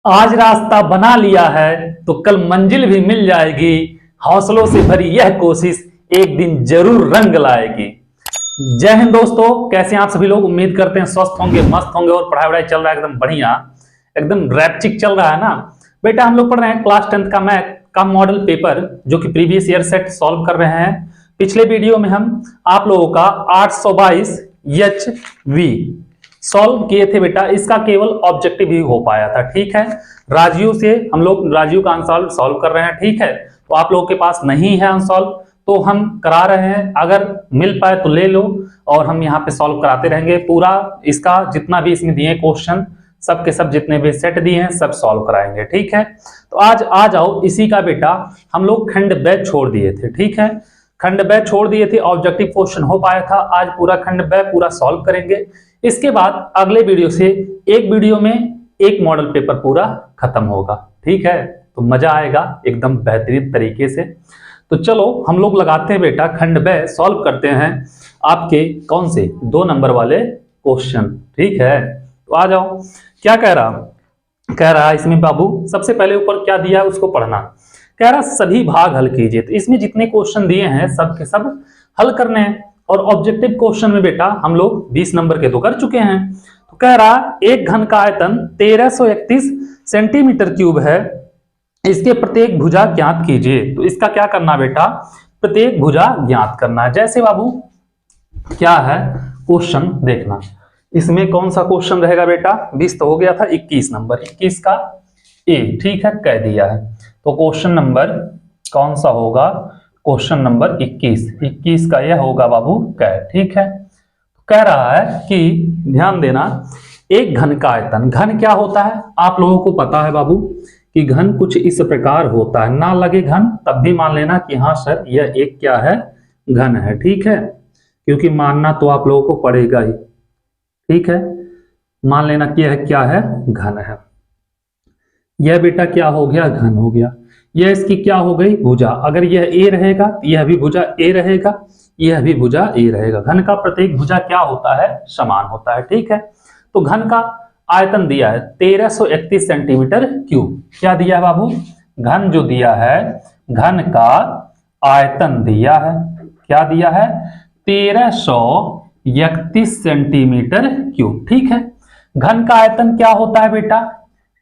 आज रास्ता बना लिया है तो कल मंजिल भी मिल जाएगी। हौसलों से भरी यह कोशिश एक दिन जरूर रंग लाएगी। जय हिंद दोस्तों, कैसे हैं आप सभी लोग। उम्मीद करते हैं स्वस्थ होंगे, मस्त होंगे और पढ़ाई वढ़ाई चल रहा है एकदम बढ़िया, एकदम रैपचिक चल रहा है ना। बेटा हम लोग पढ़ रहे हैं क्लास 10th का मैथ का मॉडल पेपर, जो कि प्रीवियस ईयर सेट सॉल्व कर रहे हैं। पिछले वीडियो में हम आप लोगों का 822 HV सॉल्व किए थे बेटा। इसका केवल ऑब्जेक्टिव ही हो पाया था, ठीक है। राजीव से हम लोग राजीव का आंसर सॉल्व कर रहे हैं, ठीक है। तो आप लोगों के पास नहीं है आंसर तो हम करा रहे हैं, अगर मिल पाए तो ले लो और हम यहाँ पे सॉल्व कराते रहेंगे। पूरा इसका जितना भी इसमें दिए क्वेश्चन सब के सब जितने भी सेट दिए हैं सब सॉल्व कराएंगे, ठीक है। तो आज आ जाओ, इसी का बेटा हम लोग खंड ब छोड़ दिए थे, ठीक है। खंड ब छोड़ दिए थे, ऑब्जेक्टिव क्वेश्चन हो पाया था। आज पूरा खंड ब पूरा सॉल्व करेंगे। इसके बाद अगले वीडियो से एक वीडियो में एक मॉडल पेपर पूरा खत्म होगा, ठीक है। तो मजा आएगा एकदम बेहतरीन तरीके से। तो चलो हम लोग लगाते हैं बेटा खंड ब, सॉल्व करते हैं आपके कौन से 2 नंबर वाले क्वेश्चन, ठीक है। तो आ जाओ, क्या कह रहा इसमें बाबू, सबसे पहले ऊपर क्या दिया है उसको पढ़ना। कह रहा सभी भाग हल कीजिए। तो इसमें जितने क्वेश्चन दिए हैं सब के सब हल करने हैं। और ऑब्जेक्टिव क्वेश्चन में बेटा हम लोग 20 नंबर के तो कर चुके हैं। तो कह रहा एक घन का आयतन 1331 सेंटीमीटर क्यूब है, इसके प्रत्येक भुजा ज्ञात कीजिए। तो इसका क्या करना बेटा, प्रत्येक भुजा ज्ञात करना है। जैसे बाबू क्या है क्वेश्चन देखना, इसमें कौन सा क्वेश्चन रहेगा बेटा, 20 तो हो गया था, 21 नंबर, 21 का ए, ठीक है, कह दिया है। तो क्वेश्चन नंबर कौन सा होगा, क्वेश्चन नंबर 21 का यह होगा बाबू कै, ठीक है। कह रहा है कि ध्यान देना, एक घन का आयतन, घन क्या होता है आप लोगों को पता है बाबू कि घन कुछ इस प्रकार होता है। ना लगे घन तब भी मान लेना कि हाँ सर यह एक क्या है, घन है, ठीक है। क्योंकि मानना तो आप लोगों को पड़ेगा ही, ठीक है। मान लेना कि यह क्या है, घन है। यह बेटा क्या हो गया, घन हो गया। यह इसकी क्या हो गई, भुजा। अगर यह ए रहेगा तो यह भी भुजा ए रहेगा, यह भी भुजा ए रहेगा। घन का प्रत्येक भुजा क्या होता है, समान होता है, ठीक है। तो घन का आयतन दिया है 1331 सेंटीमीटर क्यूब। क्या दिया है बाबू, घन जो दिया है, घन का आयतन दिया है, क्या दिया है, 1331 सेंटीमीटर क्यूब, ठीक है। घन का आयतन क्या होता है बेटा,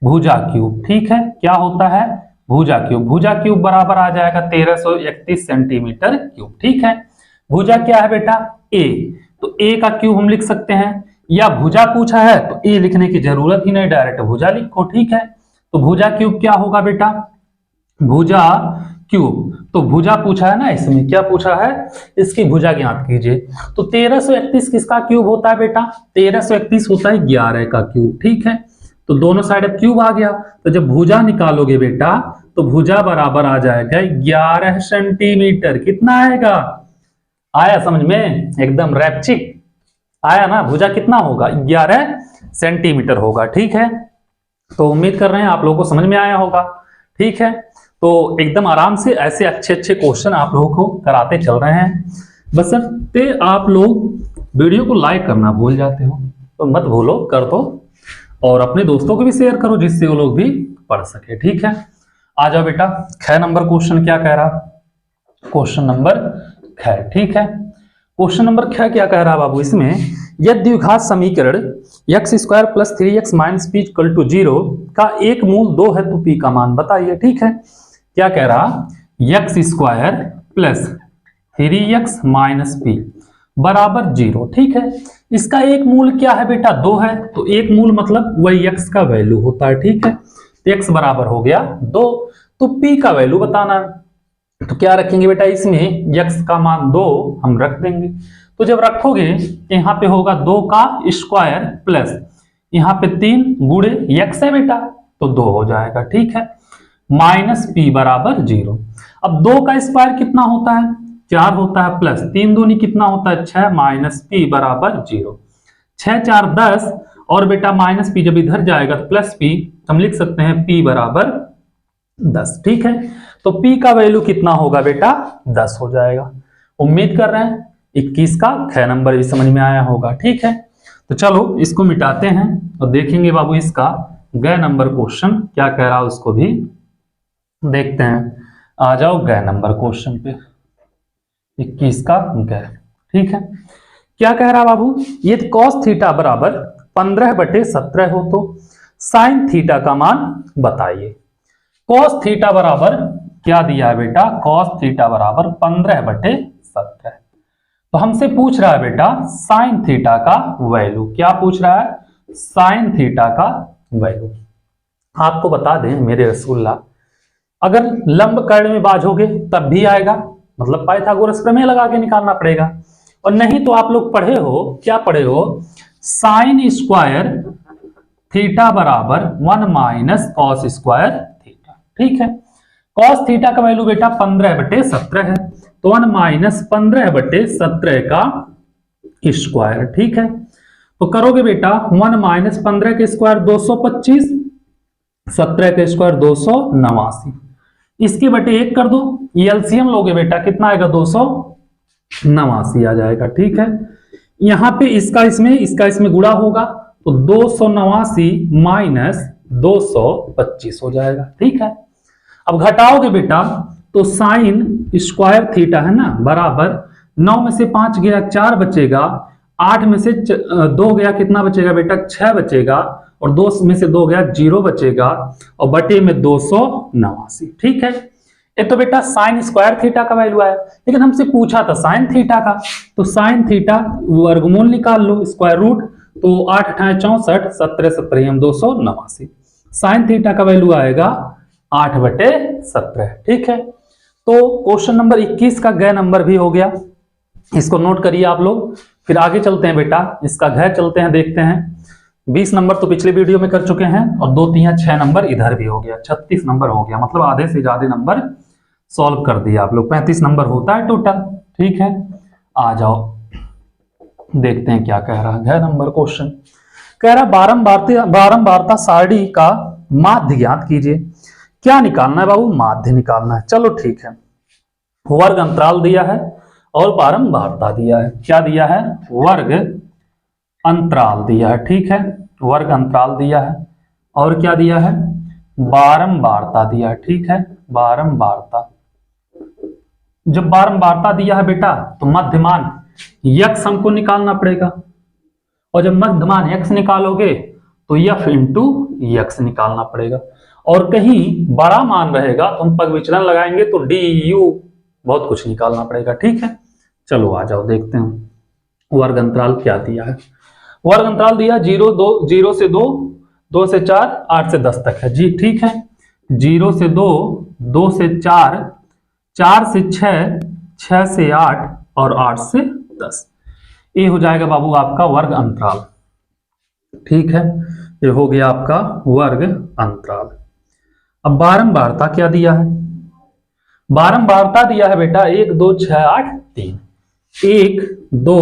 भुजा क्यूब, ठीक है। क्या होता है, भुजा क्यूब। भुजा क्यूब बराबर आ जाएगा 1331 सेंटीमीटर क्यूब, ठीक है। भुजा क्या है बेटा, ए। तो ए का क्यूब हम लिख सकते हैं, या भुजा पूछा है तो ए लिखने की जरूरत ही नहीं, डायरेक्ट भुजा लिखो, ठीक है। तो भुजा क्यूब क्या होगा बेटा, भुजा क्यूब। तो भुजा पूछा है ना, इसमें क्या पूछा है, इसकी भुजा ज्ञात कीजिए। तो 1331 किसका क्यूब होता है बेटा, 1331 होता है 11 का क्यूब, ठीक है। तो दोनों साइड अब क्यूब आ गया, तो जब भुजा निकालोगे बेटा तो भुजा बराबर आ जाएगा 11 सेंटीमीटर। कितना आएगा, आया समझ में, एकदम रैपचिक आया ना। भुजा कितना होगा, 11 सेंटीमीटर होगा, ठीक है। तो उम्मीद कर रहे हैं आप लोगों को समझ में आया होगा, ठीक है। तो एकदम आराम से ऐसे अच्छे अच्छे क्वेश्चन आप लोगों को कराते चल रहे हैं। बशर्ते आप लोग वीडियो को लाइक करना भूल जाते हो तो मत भूलो, कर दो और अपने दोस्तों को भी शेयर करो जिससे वो लोग भी पढ़ सके, ठीक है। आ जाओ बेटा, 6 नंबर क्वेश्चन क्या कह रहा, क्वेश्चन नंबर 6, ठीक है। क्वेश्चन नंबर 6 क्या कह रहा बाबू, इसमें यदि द्विघात समीकरण x² + 3x - p = 0 का एक मूल 2 है तो p का मान बताइए, ठीक है। क्या कह रहा, x² + 3x - p बराबर 0, ठीक है। इसका एक मूल क्या है बेटा, 2 है। तो एक मूल मतलब वही x का वैल्यू होता है, ठीक है। तो x बराबर हो गया 2, तो p का वैल्यू बताना है। तो क्या रखेंगे बेटा, इसमें x का मान 2 हम रख देंगे। तो जब रखोगे यहाँ पे होगा 2 का स्क्वायर प्लस यहाँ पे 3 गुणे x है बेटा तो 2 हो जाएगा, ठीक है। माइनस p बराबर 0। अब 2 का स्क्वायर कितना होता है, 4 होता है, प्लस 3 दूनी कितना होता है, 6, माइनस p बराबर 0। 6 4 10 और बेटा माइनस p जब इधर जाएगा तो प्लस p, हम लिख सकते हैं p बराबर 10, ठीक है। तो p का वैल्यू कितना होगा बेटा, 10 हो जाएगा। उम्मीद कर रहे हैं 21 का 6 नंबर भी समझ में आया होगा, ठीक है। तो चलो इसको मिटाते हैं और देखेंगे बाबू इसका गए नंबर क्वेश्चन क्या कह रहा है उसको भी देखते हैं। आ जाओ गए नंबर क्वेश्चन पे, 21 का गए। ठीक है, क्या कह रहा बाबू, ये cos थीटा बराबर 15/17 हो तो sin थीटा का मान बताइए। cos थीटा बराबर क्या दिया है बेटा, cos थीटा बराबर 15/17। तो हमसे पूछ रहा है बेटा sin थीटा का वैल्यू, क्या पूछ रहा है, sin थीटा का वैल्यू। आपको बता दें मेरे रसूलुल्लाह, अगर लंब कर्ण में बाझोगे तब भी आएगा, मतलब पाइथागोरस प्रमेय लगा के निकालना पड़ेगा। और नहीं तो आप लोग पढ़े हो, क्या पढ़े हो, साइन स्क्वायर थीटा बराबर 1 - कॉस स्क्वायर थीटा। ठीक है, कॉस थीटा का वैल्यू बेटा 15/17 है, तो 1 - 15/17 का स्क्वायर। ठीक है, तो करोगे बेटा 1 - 15 के स्क्वायर 225, 17 के स्क्वायर 289, इसके बटे 1 कर दो, ये एलसीएम लोगे बेटा कितना आएगा, 289 आ जाएगा। ठीक है, यहां पे इसका इसमें गुणा होगा तो 289 - 225 हो जाएगा। ठीक है, अब घटाओगे बेटा तो साइन स्क्वायर थीटा है ना बराबर 9 में से 5 गया 4 बचेगा, 8 में से 2 गया कितना बचेगा बेटा 6 बचेगा, और 2 में से 2 गया 0 बचेगा, और बटे में 289। ठीक है, ये तो बेटा साइन स्क्वायर थीटा का वैल्यू आया, लेकिन हमसे पूछा था साइन थीटा का, तो साइन थीटा वर्गमूल निकाल लो, स्क्वायर रूट, तो 8 × 8 = 64, 17 17 289, साइन थीटा का वैल्यू आएगा 8/17। ठीक है, तो क्वेश्चन नंबर 21 का गए नंबर भी हो गया, इसको नोट करिए आप लोग। फिर आगे चलते हैं बेटा, इसका घय चलते हैं, देखते हैं। 20 नंबर तो पिछले वीडियो में कर चुके हैं, और 2 3 6 नंबर इधर भी हो गया, 36 नंबर हो गया, मतलब आधे से ज्यादा नंबर सॉल्व कर दिया आप लोग, 35 नंबर होता है टोटल। ठीक है, आ जाओ देखते हैं क्या कह रहा है घय नंबर क्वेश्चन। कह रहा बारंबारता सारणी का माध्य ज्ञात कीजिए। क्या निकालना है बाबू, माध्य निकालना है। चलो ठीक है, वर्ग अंतराल दिया है और बारंबारता दिया है। क्या दिया है, वर्ग अंतराल दिया है। ठीक है, वर्ग अंतराल दिया है, और क्या दिया है, बारंबारता दिया है। ठीक है, बारंबारता, जब बारंबारता दिया है बेटा तो मध्यमान यक्स हमको निकालना पड़ेगा, और जब मध्यमान यक्स निकालोगे तो यफ इंटू यक्स निकालना पड़ेगा, और कहीं बड़ा मान रहेगा तो हम पग विचलन लगाएंगे तो डी यू बहुत कुछ निकालना पड़ेगा। ठीक है, चलो आ जाओ देखते हैं वर्ग अंतराल क्या दिया है। वर्ग अंतराल दिया 0 से 2, 2 से 4, 8 से 10 तक है जी। ठीक है, 0 से 2, 2 से 4, 4 से 6, 6 से 8, और 8 से 10, ये हो जाएगा बाबू आपका वर्ग अंतराल। ठीक है, ये हो गया आपका वर्ग अंतराल। अब बारंबारता क्या दिया है, बारंबारता दिया है बेटा 1 2 6 8 3, 1 2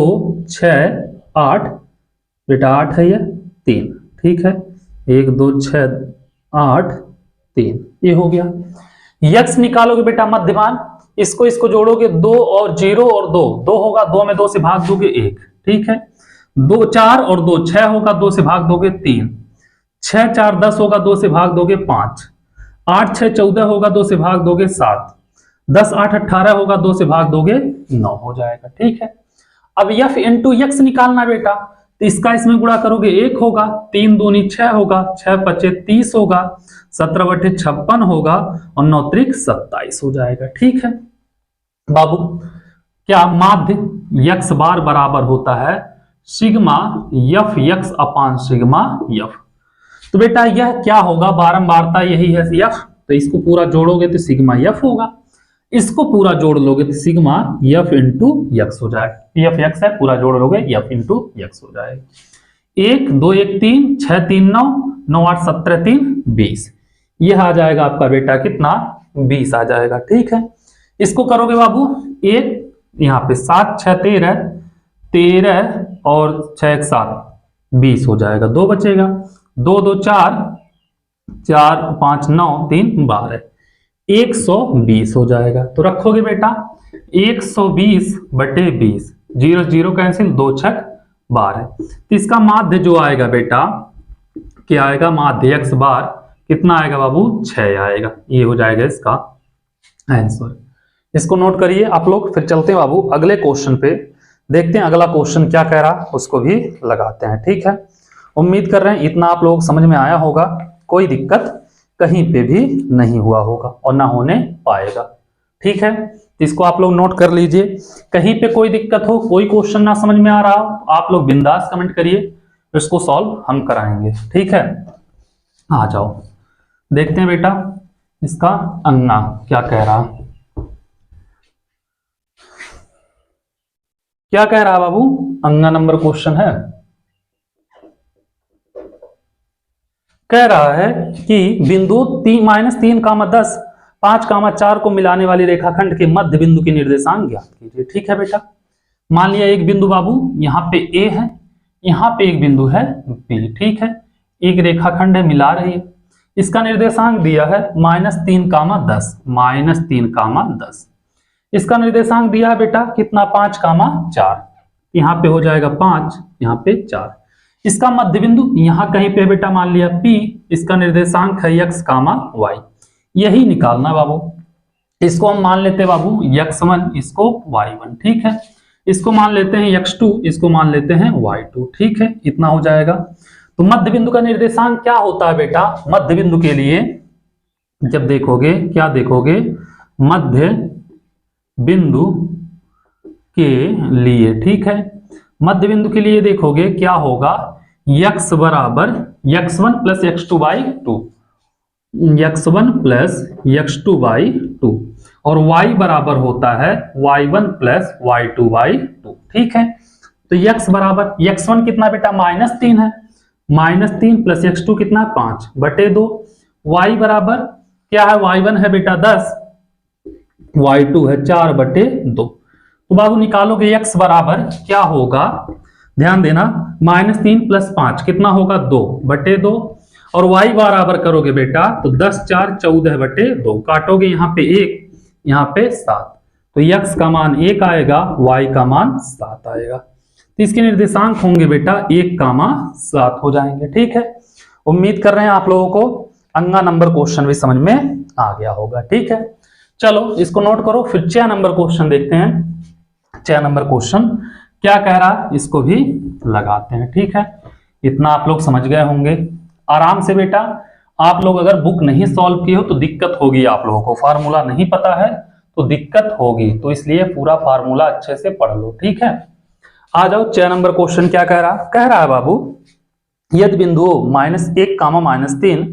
6 8, बेटा 8 है ये 3। ठीक है, 1 2 6 8 3, ये हो गया। यक्स निकालोगे बेटा मध्यमान, इसको जोड़ोगे 2 और 0 और 2, 2 होगा, 2 में 2 से भाग दोगे 1। ठीक है, 2 4 और 2 6 होगा, 2 से भाग दोगे 3, 6 4 10 होगा, 2 से भाग दोगे 5, 8 6 14 होगा, 2 से भाग दोगे 7, 10 8 18 होगा, 2 से भाग दोगे 9 हो जाएगा। ठीक है, अब यफ इंटू यक्स निकालना बेटा, तो इसका इसमें गुणा करोगे 1 होगा, 3 दूनी 6 होगा, 6 5 30 होगा, 17 बटे 56 होगा, और 9 त्रिक 27 हो जाएगा। ठीक है बाबू, क्या माध्य यक्स बार बराबर होता है सिग्मा यफ यक्स अपान सिग्मा यफ। तो बेटा यह क्या होगा, बारंबारता यही है यफ, तो इसको पूरा जोड़ोगे तो सिग्मा यफ होगा, इसको पूरा जोड़ लोगे तो सिग्मा यफ इंटू यक्स हो जाएगा। यफ यक्स है, पूरा जोड़ लोगे यफ इंटू यक्स हो जाएगा। 1 2 1 3, 6 3 9, 9 8 17 3 20, यह आ जाएगा आपका बेटा कितना, 20 आ जाएगा। ठीक है, इसको करोगे बाबू 1, यहाँ पे 7 6 13, 13 और 6 1 7, 20 हो जाएगा, 2 बचेगा, 2 2 4, 4 5 9 3 12, 120 हो जाएगा। तो रखोगे बेटा 120 बटे 20, 0 0 कैंसिल, 2 6 12, तो इसका माध्य जो आएगा बेटा क्या आएगा, माध्य x बार कितना आएगा बाबू, 6 आएगा। ये हो जाएगा इसका आंसर। इसको नोट करिए आप लोग। फिर चलते हैं बाबू अगले क्वेश्चन पे, देखते हैं अगला क्वेश्चन क्या कह रहा, उसको भी लगाते हैं। ठीक है, उम्मीद कर रहे हैं इतना आप लोग समझ में आया होगा, कोई दिक्कत कहीं पे भी नहीं हुआ होगा और ना होने पाएगा। ठीक है, इसको आप लोग नोट कर लीजिए। कहीं पे कोई दिक्कत हो, कोई क्वेश्चन ना समझ में आ रहा हो, आप लोग बिंदास कमेंट करिए, इसको सॉल्व हम कराएंगे। ठीक है, आ जाओ देखते हैं बेटा इसका अन्ना क्या कह रहा, क्या कह रहा बाबू। अन्ना नंबर क्वेश्चन है, कह रहा है कि बिंदु -3, 5, 4 को मिलाने वाली रेखाखंड के मध्य बिंदु की निर्देशांक ज्ञात कीजिए। ठीक है बेटा, मान लिया एक बिंदु बाबू यहाँ पे A है, यहाँ पे एक बिंदु है B। ठीक है, एक रेखाखंड है, मिला रही है, इसका निर्देशांक दिया है -3, 10, इसका निर्देशांक दिया है बेटा कितना, 5, 4। यहाँ पे हो जाएगा 5, यहाँ पे 4। इसका मध्य बिंदु यहाँ कहीं पे बेटा मान लिया P, इसका निर्देशांक है x, y। यही निकालना बाबू। इसको हम मान लेते हैं बाबू x1, इसको y1। ठीक है, इसको मान लेते हैं x2, इसको मान लेते हैं y2। ठीक है, इतना हो जाएगा। तो मध्य बिंदु का निर्देशांक क्या होता है बेटा, मध्य बिंदु के लिए जब देखोगे, क्या देखोगे, मध्य बिंदु के लिए, ठीक है, मध्य बिंदु के लिए देखोगे क्या होगा, x बराबर x1 plus x2/2, x1 plus x2/2 और y बराबर होता है y1 प्लस y2/2। ठीक है, तो x बराबर x1 कितना बेटा, -3 है, -3 प्लस x2 कितना, 5/2। y बराबर क्या है, y1 है बेटा 10, y2 है 4/2। तो बाबू निकालोगे x बराबर क्या होगा, ध्यान देना, -3 प्लस 5 कितना होगा, 2/2 और y बराबर करोगे बेटा तो 10, 4, 14/2, काटोगे यहाँ पे 1, यहाँ पे 7, तो x का मान 1 आएगा, y का मान 7 आएगा। तो इसके निर्देशांक होंगे बेटा 1, 7 हो जाएंगे। ठीक है, उम्मीद कर रहे हैं आप लोगों को अंगा नंबर क्वेश्चन भी समझ में आ गया होगा। ठीक है, चलो इसको नोट करो। फिर 6 नंबर क्वेश्चन देखते हैं। 6 नंबर क्वेश्चन क्या कह रहा, इसको भी लगाते हैं। ठीक है, इतना आप लोग समझ गए होंगे आराम से बेटा। आप लोग अगर बुक नहीं सॉल्व किए हो तो दिक्कत होगी, आप लोगों को फार्मूला नहीं पता है तो दिक्कत होगी, तो इसलिए पूरा फार्मूला अच्छे से पढ़ लो। ठीक है, आ जाओ 6 नंबर क्वेश्चन क्या कह रहा, कह रहा है बाबू, यदि बिंदुओं -1, -3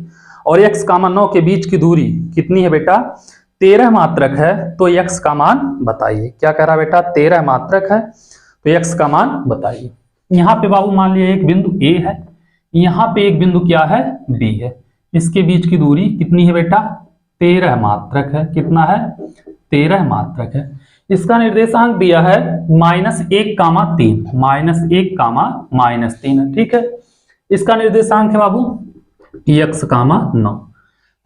और x, 9 के बीच की दूरी कितनी है बेटा, 13 मात्रक है, तो x का मान बताइए। क्या कह रहा बेटा, 13 मात्रक है तो x का मान बताइए। यहाँ पे बाबू मान लिया एक बिंदु A है, यहाँ पे एक बिंदु क्या है, B है, इसके बीच की दूरी कितनी है बेटा, 13 मात्रक है। कितना है, 13 मात्रक है। इसका निर्देशांक दिया है -1, 3, -1, -3 है। ठीक है, इसका निर्देशांक है बाबू x, 9।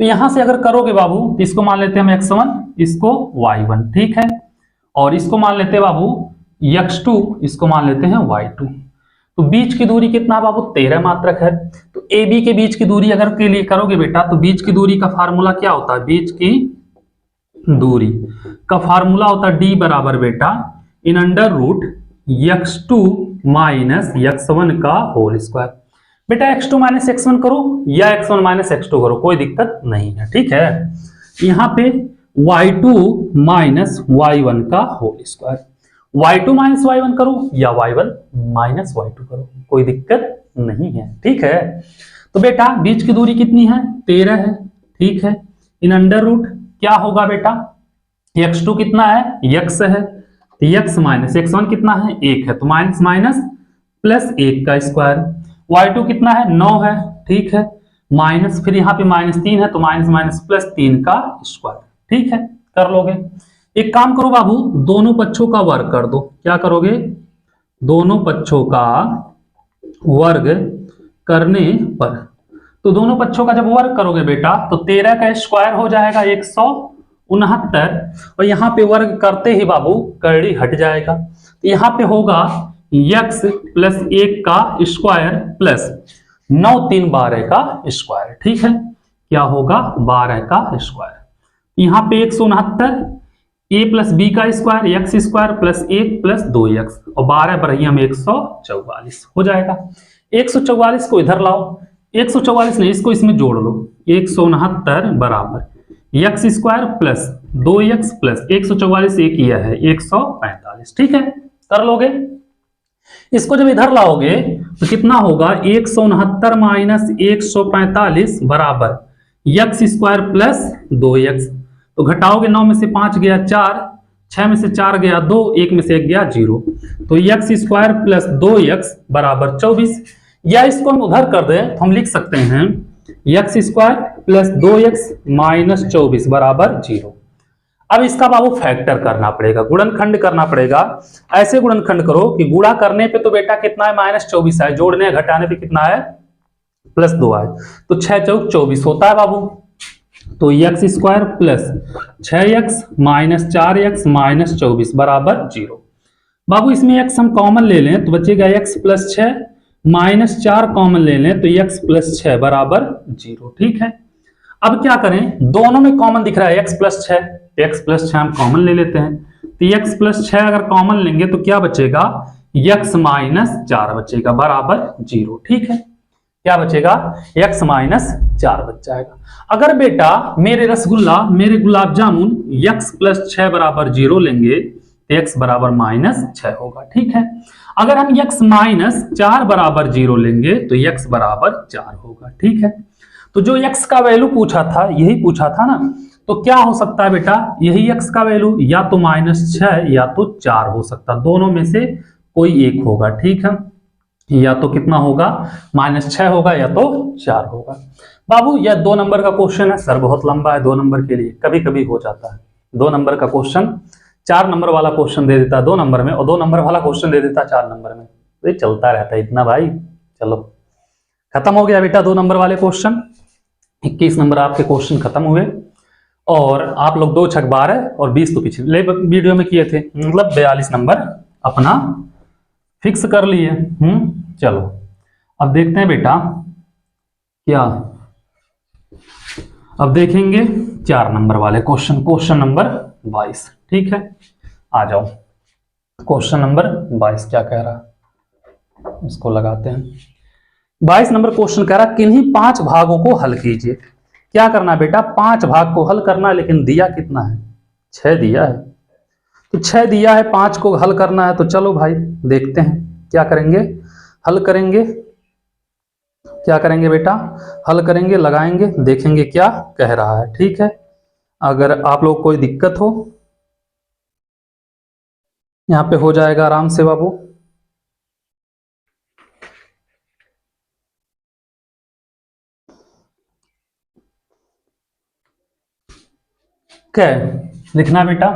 तो यहां से अगर करोगे बाबू, इसको मान लेते हैं हम x1, इसको y1। ठीक है, और इसको मान लेते हैं बाबू x2, इसको मान लेते हैं y2। तो बीच की दूरी कितना बाबू, 13 मात्रक है। तो AB के बीच की दूरी अगर के लिए करोगे बेटा, तो बीच की दूरी का फार्मूला क्या होता है, बीच की दूरी का फार्मूला होता है D बराबर बेटा √x2 माइनस x1 का होल स्क्वायर। बेटा x2 माइनस x1 करो या x1 माइनस x2 करो, कोई दिक्कत नहीं है। ठीक है, यहाँ पे y2 माइनस y1 का whole square, y2 minus y1 करो या y1 माइनस y2 करो, कोई दिक्कत नहीं है। ठीक है, तो बेटा बीच की दूरी कितनी है, 13 है। ठीक है, इन अंडर रूट क्या होगा बेटा, x2 कितना है, x है, तो x माइनस x1 कितना है, 1 है, तो माइनस माइनस प्लस 1 का स्क्वायर। y2 कितना है, 9 है। ठीक है, माइनस फिर यहाँ पे -3 है, तो माइनस माइनस प्लस 3 का स्क्वायर। ठीक है, कर लोगे। एक काम करो बाबू, दोनों पक्षों का वर्ग कर दो। क्या करोगे, दोनों पक्षों का वर्ग करने पर, तो दोनों पक्षों का जब वर्ग करोगे बेटा तो 13 का स्क्वायर हो जाएगा 169, और यहाँ पे वर्ग करते ही बाबू करड़ी हट जाएगा, तो यहाँ पे होगा x प्लस 1 का स्क्वायर प्लस 9 3 12 का स्क्वायर, ठीक है। क्या होगा? 12 का स्क्वायर। यहाँ पे 169 a प्लस बी का square x square plus 1 plus 2x और 12 पर हम 144 हो जाएगा। 144 को इधर लाओ, 144 नहीं, इसको इसमें जोड़ लो। 169 बराबर x square plus 2x plus 144 एक यह है 145, ठीक है। कर लोगे? इसको जब इधर लाओगे तो कितना होगा? 169 माइनस 145 बराबर एक्स स्क्वायर प्लस 2x। तो घटाओगे 9 में से 5 गया 4, 6 में से 4 गया 2, 1 में से 1 गया 0। तो एक्स स्क्वायर प्लस 2x बराबर 24। या इसको हम उधर कर दें तो हम लिख सकते हैं x square plus 2x minus 24 बराबर 0। अब इसका बाबू फैक्टर करना पड़ेगा, गुणनखंड करना पड़ेगा। ऐसे गुणनखंड करो कि गुणा करने पे तो बेटा कितना है? -24 है, जोड़ने घटाने पे कितना है? +2 है। तो 6 चौक 24 होता है बाबू। तो x square plus 6x minus 4x minus 24 बराबर 0। बाबू इसमें x हम कॉमन ले लें तो बचेगा x प्लस 6 माइनस 4 कॉमन ले लें तो x प्लस 6 बराबर 0, ठीक है। अब क्या करें? दोनों में कॉमन दिख रहा है x प्लस 6, x प्लस 6 हम कॉमन ले लेते हैं। तो x प्लस 6 अगर कॉमन लेंगे तो क्या बचेगा? x माइनस 4 बचेगा बराबर 0, ठीक है। क्या बचेगा? x माइनस 4 बच जाएगा। अगर बेटा मेरे रसगुल्ला, मेरे गुलाब जामुन x प्लस 6 बराबर 0 लेंगे तो x बराबर -6 होगा, ठीक है। अगर हम x माइनस 4 बराबर 0 लेंगे तो x बराबर 4 होगा, ठीक है। तो जो x का वैल्यू पूछा था यही पूछा था ना, तो क्या हो सकता है बेटा? यही x का वैल्यू या तो -6 या तो 4 हो सकता, दोनों में से कोई एक होगा, ठीक है। या तो कितना होगा? -6 होगा या तो 4 होगा। बाबू यह 2 नंबर का क्वेश्चन है, सर बहुत लंबा है 2 नंबर के लिए, कभी कभी हो जाता है। 2 नंबर का क्वेश्चन 4 नंबर वाला क्वेश्चन दे देता है 2 नंबर में, और 2 नंबर वाला क्वेश्चन दे देता है 4 नंबर में। तो ये चलता रहता है इतना भाई। चलो खत्म हो गया बेटा 2 नंबर वाले क्वेश्चन। 21 नंबर आपके क्वेश्चन खत्म हुए, और आप लोग 2 छक 12 और 20 तो पिछले वीडियो में किए थे, मतलब 42 नंबर अपना फिक्स कर लिए। चलो अब देखते हैं बेटा क्या, अब देखेंगे 4 नंबर वाले क्वेश्चन, क्वेश्चन नंबर 22, ठीक है। आ जाओ क्वेश्चन नंबर 22 क्या कह रहा, इसको लगाते हैं। 22 नंबर क्वेश्चन कह रहा किन्हीं 5 भागों को हल कीजिए। क्या करना बेटा? 5 भाग को हल करना है, लेकिन दिया कितना है? 6 दिया है। तो 6 दिया है, 5 को हल करना है। तो चलो भाई देखते हैं क्या करेंगे, हल करेंगे। क्या करेंगे बेटा? हल करेंगे, लगाएंगे, देखेंगे क्या कह रहा है, ठीक है। अगर आप लोग कोई दिक्कत हो यहां पे हो जाएगा आराम से बाबू। क्या लिखना बेटा?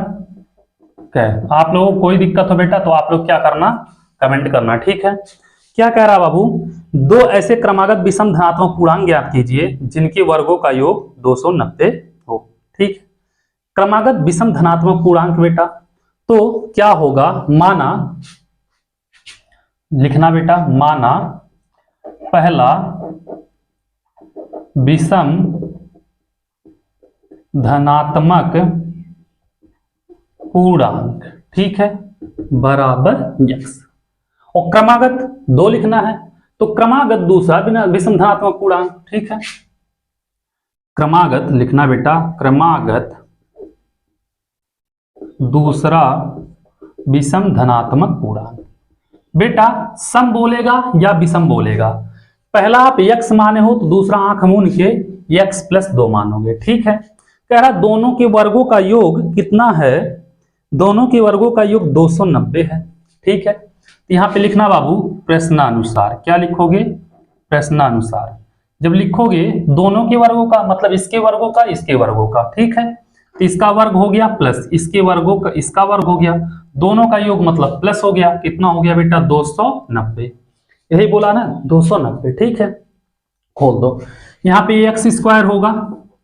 क्या आप लोगों को कोई दिक्कत हो बेटा तो आप लोग क्या करना? कमेंट करना, ठीक है। क्या कह रहा बाबू? 2 ऐसे क्रमागत विषम धनात्मक पूर्णांक ज्ञात कीजिए जिनके वर्गों का योग 290 हो, ठीक। क्रमागत विषम धनात्मक पूर्णांक बेटा तो क्या होगा? माना, लिखना बेटा, माना पहला विषम धनात्मक पूर्णांक, ठीक है, बराबर x। और क्रमागत 2 लिखना है तो क्रमागत दूसरा विषम धनात्मक पूर्णांक, ठीक है। क्रमागत लिखना बेटा, क्रमागत दूसरा विषम धनात्मक पूर्णांक। बेटा सम बोलेगा या विषम बोलेगा? पहला आप x माने हो तो दूसरा आंख मूंद के x + 2 मानोगे, ठीक है। कह रहा दोनों के वर्गों का योग कितना है? दोनों के वर्गों का योग 290 है, ठीक है। तो यहाँ पे लिखना बाबू प्रश्नानुसार। क्या लिखोगे? प्रश्नानुसार। जब लिखोगे दोनों के वर्गों का मतलब इसके वर्गों का इसके वर्गों का, ठीक है। तो इसका वर्ग हो गया प्लस इसके वर्गों का इसका वर्ग हो गया, दोनों का योग मतलब प्लस हो गया। कितना हो गया बेटा? 290। यही बोला ना 290, ठीक है। खोल दो, यहाँ पे एक्स स्क्वायर होगा,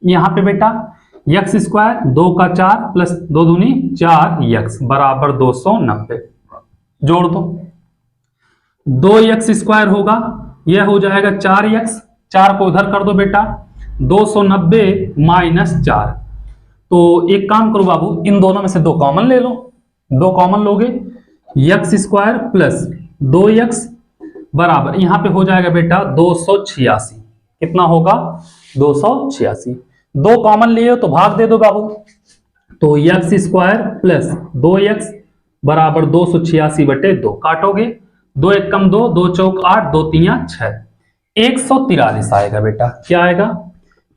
यहाँ पे बेटा एक्स स्क्वायर 2 का 4 प्लस 2 दूनी 4x बराबर 290। जोड़ दो, 2x स्क्वायर होगा यह हो जाएगा 4x, 4 को उधर कर दो बेटा, 290 माइनस 4। तो एक काम करो बाबू, इन दोनों में से 2 कॉमन ले लो, 2 कॉमन लोगे, x स्क्वायर प्लस 2x बराबर, यहां पे हो जाएगा बेटा 286। कितना होगा? 286। 2 कॉमन लिए हो तो भाग दे दो बाबू, तो x स्क्वायर प्लस 2x बराबर 286/2 काटोगे, 2 एक कम 2, 2 चौक 8, 2 तिया 6, 143 आएगा बेटा। क्या आएगा?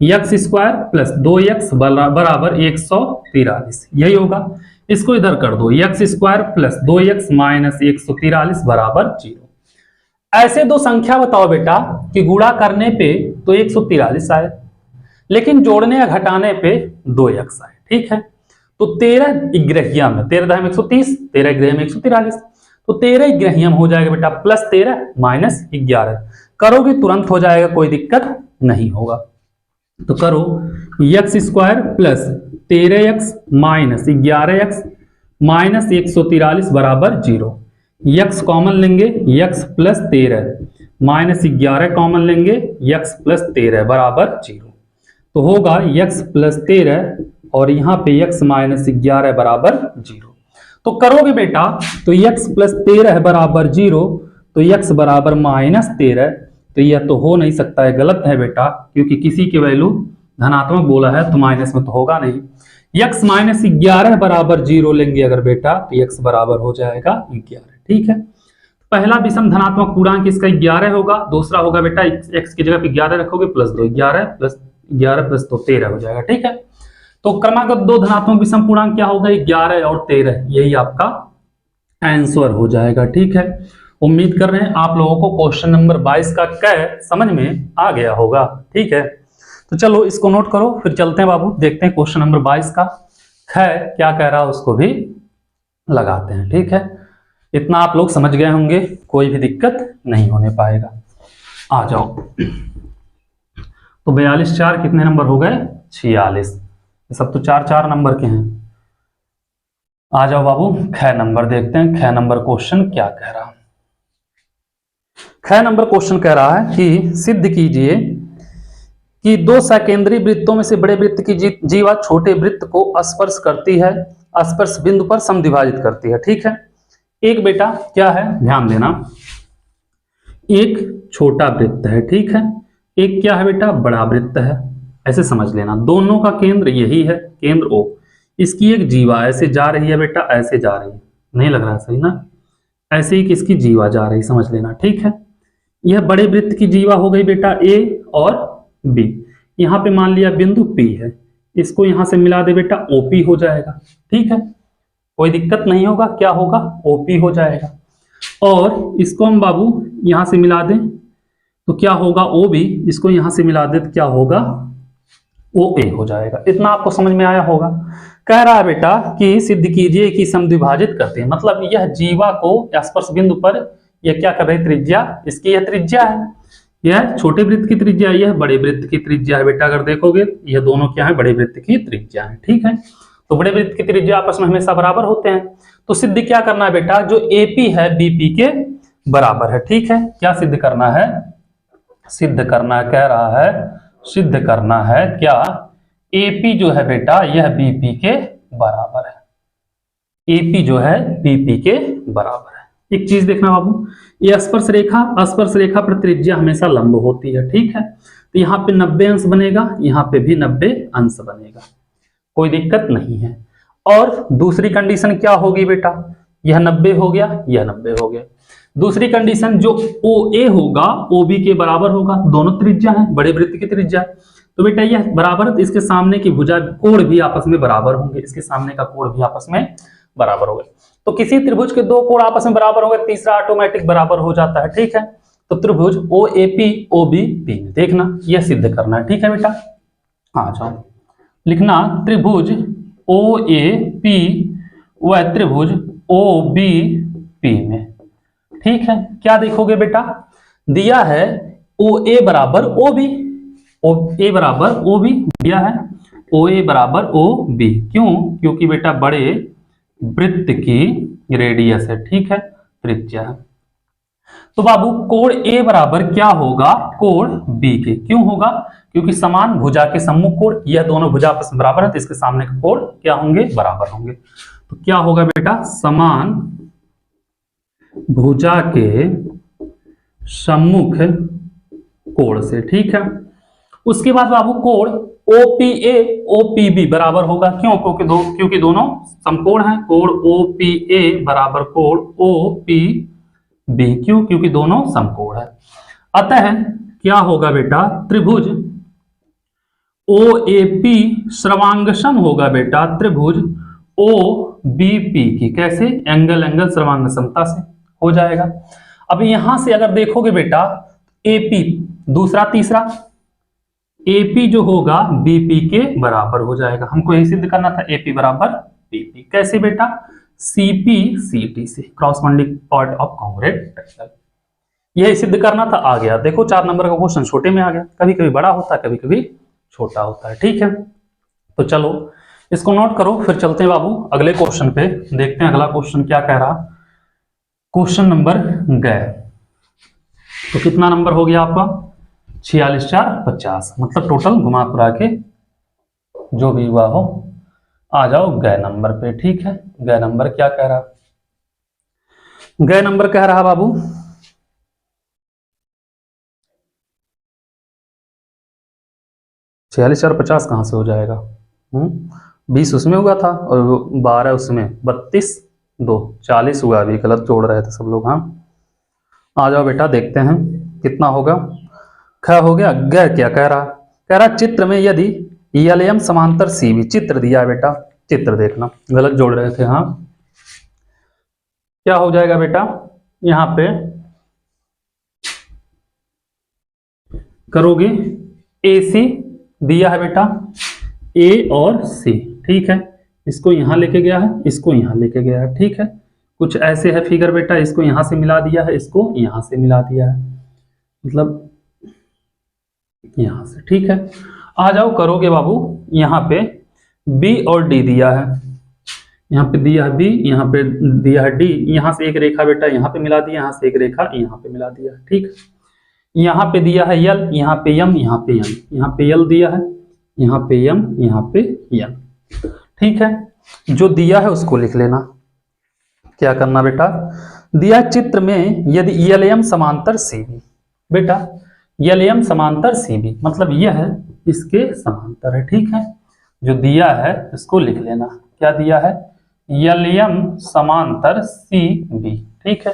x स्क्वायर प्लस 2x बराबर 143, यही होगा। इसको इधर कर दो, x square plus 2x minus 143 बराबर 0। ऐसे 2 संख्या बताओ बेटा कि गुणा करने पे तो 143 आए, लेकिन जोड़ने या घटाने पे 2x आए। ठीक है, तो 13 इग्रहियम है, 13 दाम 130, 13 इग्रहियम 143, तो 13 इग्रहियम हो जाएगा बेटा प्लस 13 माइनस 11। करोगे तुरंत हो जाएगा, कोई दिक्कत नहीं होगा। तो करो, x square plus 13x minus 11x minus 143 बराबर 0। x कॉमन लेंगे, x प्लस 13 माइनस 11 कॉमन लेंगे, x प्लस 13 बराबर 0। तो होगा x प्लस 13 और यहाँ पे x माइनस 11 बराबर 0। तो करोगे बेटा तो x प्लस 13 बराबर 0, तो x बराबर माइनस 13, तो यह तो हो नहीं सकता है, गलत है बेटा, क्योंकि किसी की वैल्यू धनात्मक बोला है तो माइनस में तो होगा नहीं। x माइनस 11 बराबर 0 लेंगे अगर बेटा, तो x बराबर हो जाएगा 11। ठीक है, पहला विषम धनात्मक पूर्णांक इसका 11 होगा, दूसरा होगा बेटा x की जगह पे 11 रखोगे प्लस 2, 11 प्लस 11 प्लस 2 13 हो जाएगा। ठीक है, तो क्रमांक 2 धनात्मक विषम पूर्णांक क्या होगा? 11 और 13, यही आपका आंसर हो जाएगा। ठीक है, उम्मीद कर रहे हैं आप लोगों को क्वेश्चन नंबर 22 का क समझ में आ गया होगा। ठीक है, तो चलो इसको नोट करो, फिर चलते हैं बाबू, देखते हैं क्वेश्चन नंबर 22 का ख क्या कह रहा है, उसको भी लगाते हैं। ठीक है, इतना आप लोग समझ गए होंगे, कोई भी दिक्कत नहीं होने पाएगा। आ जाओ, तो 42 4 कितने नंबर हो गए? 46। ये सब तो 4 नंबर के हैं। आ जाओ बाबू, ख नंबर देखते हैं, ख नंबर क्वेश्चन क्या कह रहा है। ख नंबर क्वेश्चन कह रहा है कि सिद्ध कीजिए कि 2 सकेंद्रीय वृत्तों में से बड़े वृत्त की जीवा छोटे वृत्त को स्पर्श करती है, स्पर्श बिंदु पर समद्विभाजित करती है। ठीक है, एक बेटा क्या है, ध्यान देना, एक छोटा वृत्त है। ठीक है, एक क्या है बेटा, बड़ा वृत्त है, ऐसे समझ लेना। दोनों का केंद्र यही है, केंद्र O। इसकी एक जीवा ऐसे जा रही है बेटा, ऐसे जा रही है, नहीं लग रहा है सही ना? ऐसे ही किसकी जीवा जा रही, समझ लेना। ठीक है, यह बड़े वृत्त की जीवा हो गई बेटा A और B। यहाँ पे मान लिया बिंदु P है, इसको यहां से मिला दे बेटा, OP हो जाएगा। ठीक है, कोई दिक्कत नहीं होगा, क्या होगा? OP हो जाएगा। और इसको हम बाबू यहां से मिला दें तो क्या होगा? OB। इसको यहां से मिला दे तो क्या होगा? OA हो जाएगा। इतना आपको समझ में आया होगा। कह रहा है बेटा कि सिद्ध कीजिए कि समद्विभाजित करते हैं, मतलब यह जीवा को स्पर्श बिंदु पर यह क्या कर रही, त्रिज्या, इसकी यह त्रिज्या है, यह छोटे वृत्त की त्रिज्या, यह बड़े वृत्त की त्रिज्या है बेटा। अगर देखोगे यह दोनों क्या है, बड़े वृत्त की त्रिज्या है। ठीक है, तो बड़े वृत्त की त्रिज्या आपस में हमेशा बराबर होते हैं। तो सिद्ध क्या करना है बेटा, जो AP है BP के बराबर है। ठीक है, क्या सिद्ध करना है? सिद्ध करना कह रहा है, सिद्ध करना है क्या, AP जो है बेटा यह BP के बराबर है। AP जो है BP के बराबर है। एक चीज देखना बाबू, ये स्पर्श रेखा पर त्रिज्या हमेशा लंब होती है। ठीक है, तो यहाँ पे 90 अंश बनेगा, यहाँ पे भी 90 अंश बनेगा, कोई दिक्कत नहीं है। और दूसरी कंडीशन क्या होगी बेटा, यह 90 हो गया, यह 90 हो गया। दूसरी कंडीशन जो OA होगा OB के बराबर होगा, दोनों त्रिज्या है, बड़े वृत्त की त्रिज्या, तो बेटा यह बराबर, इसके सामने की भुजा कोण भी आपस में बराबर होंगे, इसके सामने का कोण भी आपस में बराबर होगा। तो किसी त्रिभुज के 2 कोण आपस में बराबर होंगे, तीसरा ऑटोमेटिक बराबर हो जाता है। ठीक है, तो त्रिभुज OAP OBP देखना, यह सिद्ध करना है। ठीक है बेटा, आ जाओ, लिखना त्रिभुज OAP व त्रिभुज OBP में। ठीक है, क्या देखोगे बेटा, दिया है OA बराबर OB, OA बराबर OB दिया है, OA बराबर OB। क्यों? क्योंकि बेटा बड़े वृत्त की रेडियस है। ठीक है, त्रिज्या है। तो बाबू कोण ए बराबर क्या होगा, कोण बी के। क्यों होगा, क्योंकि समान भुजा के सम्मुख कोण, यह दोनों भुजा आपस में बराबर है, तो इसके सामने के कोण क्या होंगे, बराबर होंगे। तो क्या होगा बेटा, समान भुजा के सम्मुख कोण से। ठीक है, उसके बाद बाबू कोण OPA OPB बराबर होगा। क्यों, क्योंकि दोनों समकोण हैं। कोण OPA बराबर कोण OPB। क्यों, क्योंकि दोनों समकोण है। अतः क्या होगा बेटा, त्रिभुज OAP सर्वांगसम होगा बेटा त्रिभुज OBP की। कैसे, एंगल सर्वांग समता से हो जाएगा। अब यहां से अगर देखोगे बेटा, AP दूसरा तीसरा, AP जो होगा BP के बराबर हो जाएगा। हमको यही सिद्ध करना था, AP बराबर BP। कैसे बेटा, CP CT से, क्रॉसमेंडिंग पार्ट ऑफ कॉन्ग्रुएंट ट्रायंगल। यही सिद्ध करना था, आ गया। देखो 4 नंबर का क्वेश्चन छोटे में आ गया, कभी कभी बड़ा होता है, कभी कभी छोटा होता है। ठीक है, तो चलो इसको नोट करो, फिर चलते हैं बाबू अगले क्वेश्चन पे। देखते हैं अगला क्वेश्चन क्या कह रहा। क्वेश्चन नंबर गए तो कितना नंबर हो गया आपका, 46 4 50, मतलब टोटल घुमा फिरा के जो भी हुआ हो। आ जाओ गए नंबर पे। ठीक है, गए नंबर क्या कह रहा, गए नंबर कह रहा बाबू 46 4 50 कहां से हो जाएगा, 20 उसमें हुआ था और 12 उसमें, 32 2 40 हुआ। अभी गलत जोड़ रहे थे सब लोग। हाँ, आ जाओ बेटा देखते हैं कितना होगा। ख हो गया। ग क्या कह रहा, कह रहा चित्र में यदि LM समांतर CB, चित्र दिया है बेटा, चित्र देखना, गलत जोड़ रहे थे। हाँ, क्या हो जाएगा बेटा, यहां पे करोगे AC दिया है बेटा, A और C। ठीक है, इसको यहां लेके गया है, इसको यहां लेके गया है। ठीक है, कुछ ऐसे है फिगर बेटा, इसको यहां से मिला दिया है, इसको यहां से मिला दिया है, मतलब यहां से। ठीक है, आ जाओ करोगे बाबू, यहां पे B और D दिया है, यहाँ पे दिया है B, यहाँ पे दिया है D, यहाँ से एक रेखा बेटा यहाँ पे मिला दिया, यहाँ से एक रेखा यहाँ पे मिला दिया। ठीक, यहाँ पे दिया है L, यहाँ पे M, यहाँ पे M, यहाँ पे L दिया है, यहाँ पे M, यहाँ पे M। ठीक है, जो दिया है उसको लिख लेना। क्या करना बेटा, दिया चित्र में यदि LM समांतर CB, बेटा LM समांतर CB मतलब यह है इसके समांतर है। ठीक है, जो दिया है इसको लिख लेना। क्या दिया है, LM समांतर CB। ठीक है,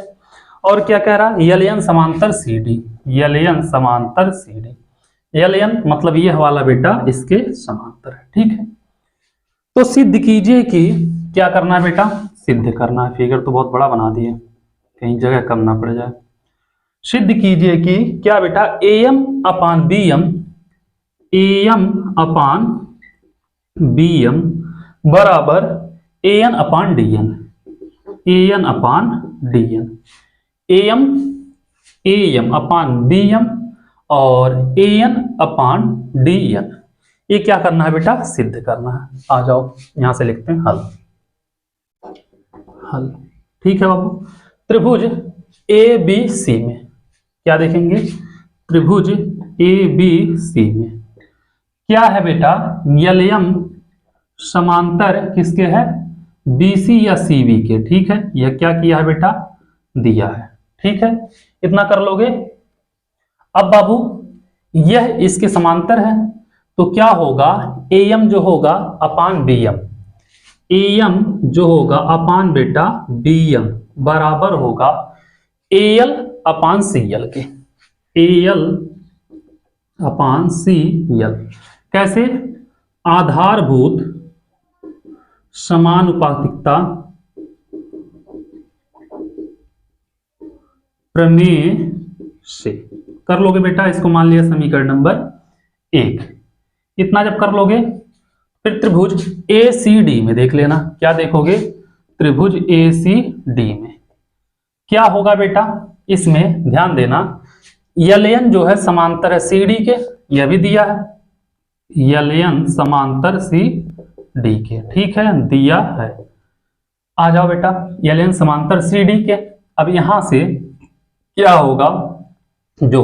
और क्या कह रहा, LN समांतर CD, LN समांतर CD, LN मतलब यह वाला बेटा इसके समांतर है। ठीक है, तो सिद्ध कीजिए कि, क्या करना है बेटा, सिद्ध करना है। फिगर तो बहुत बड़ा बना दिए, कहीं जगह कम ना पड़ जाए। सिद्ध कीजिए कि क्या बेटा, AM upon BM, AM upon BM बराबर AN upon DN, AN upon DN, AM upon BM और AN अपान DN। ये क्या करना है बेटा, सिद्ध करना है। आ जाओ यहां से लिखते हैं हल। हल, ठीक है बाबू, त्रिभुज ABC में क्या देखेंगे, त्रिभुज ABC में क्या है बेटा, LM समांतर किसके है, BC या CB के। ठीक है, यह क्या किया है बेटा, दिया है। ठीक है, इतना कर लोगे। अब बाबू यह इसके समांतर है, तो क्या होगा, AM जो होगा अपान BM, AM जो होगा अपान बेटा BM बराबर होगा AL अपान CL के, AL अपान CL। कैसे, आधारभूत समानुपातिकता प्रमेय से कर लोगे बेटा। इसको मान लिया समीकरण नंबर 1। इतना जब कर लोगे फिर त्रिभुज ACD में देख लेना। क्या देखोगे, त्रिभुज ACD में क्या होगा बेटा, इसमें ध्यान देना, LN जो है समांतर है CD के, यह भी दिया है, LN समांतर CD के। ठीक है, दिया है। आ जाओ बेटा, LN समांतर CD के। अब यहां से क्या होगा, जो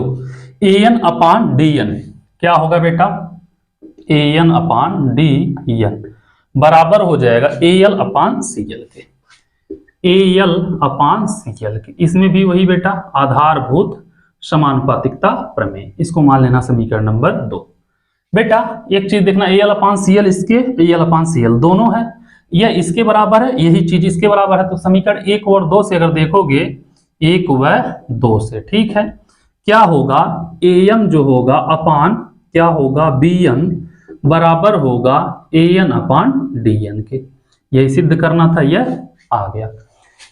A N upon D N, क्या होगा बेटा, A N upon D N बराबर हो जाएगा A L upon C L के, A L upon C L के। इसमें भी वही बेटा आधारभूत समानुपातिकता प्रमेय, इसको मान लेना समीकरण नंबर 2। बेटा एक चीज देखना, A L upon C L इसके, A L upon C L दोनों है, यह इसके बराबर है, यही चीज इसके बराबर है, तो समीकरण 1 और 2 से अगर देखोगे 1 व 2 से, ठीक है, क्या होगा, ए एन जो होगा अपान क्या होगा, बी एन बराबर होगा A N upon D N के। यही सिद्ध करना था, यह आ गया।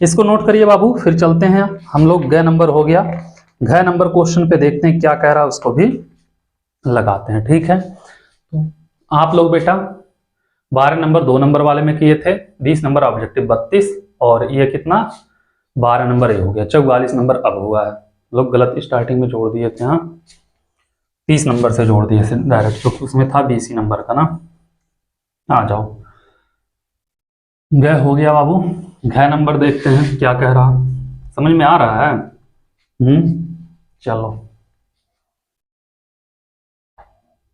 इसको नोट करिए बाबू, फिर चलते हैं हम लोग, ग नंबर हो गया, घ नंबर क्वेश्चन पे देखते हैं क्या कह रहा है, उसको भी लगाते हैं, ठीक है। तो आप लोग बेटा 12 नंबर 2 नंबर वाले में किए थे, 20 नंबर ऑब्जेक्टिव 32, और ये कितना 12 नंबर ये हो गया, 44 नंबर अब हुआ है। लोग गलत स्टार्टिंग में जोड़ दिए थे, हाँ 30 नंबर से जोड़ दिए थे डायरेक्ट, क्योंकि उसमें था 20 नंबर का ना। आ जाओ, घ हो गया बाबू, घ नंबर देखते हैं क्या कह रहा, समझ में आ रहा है? चलो,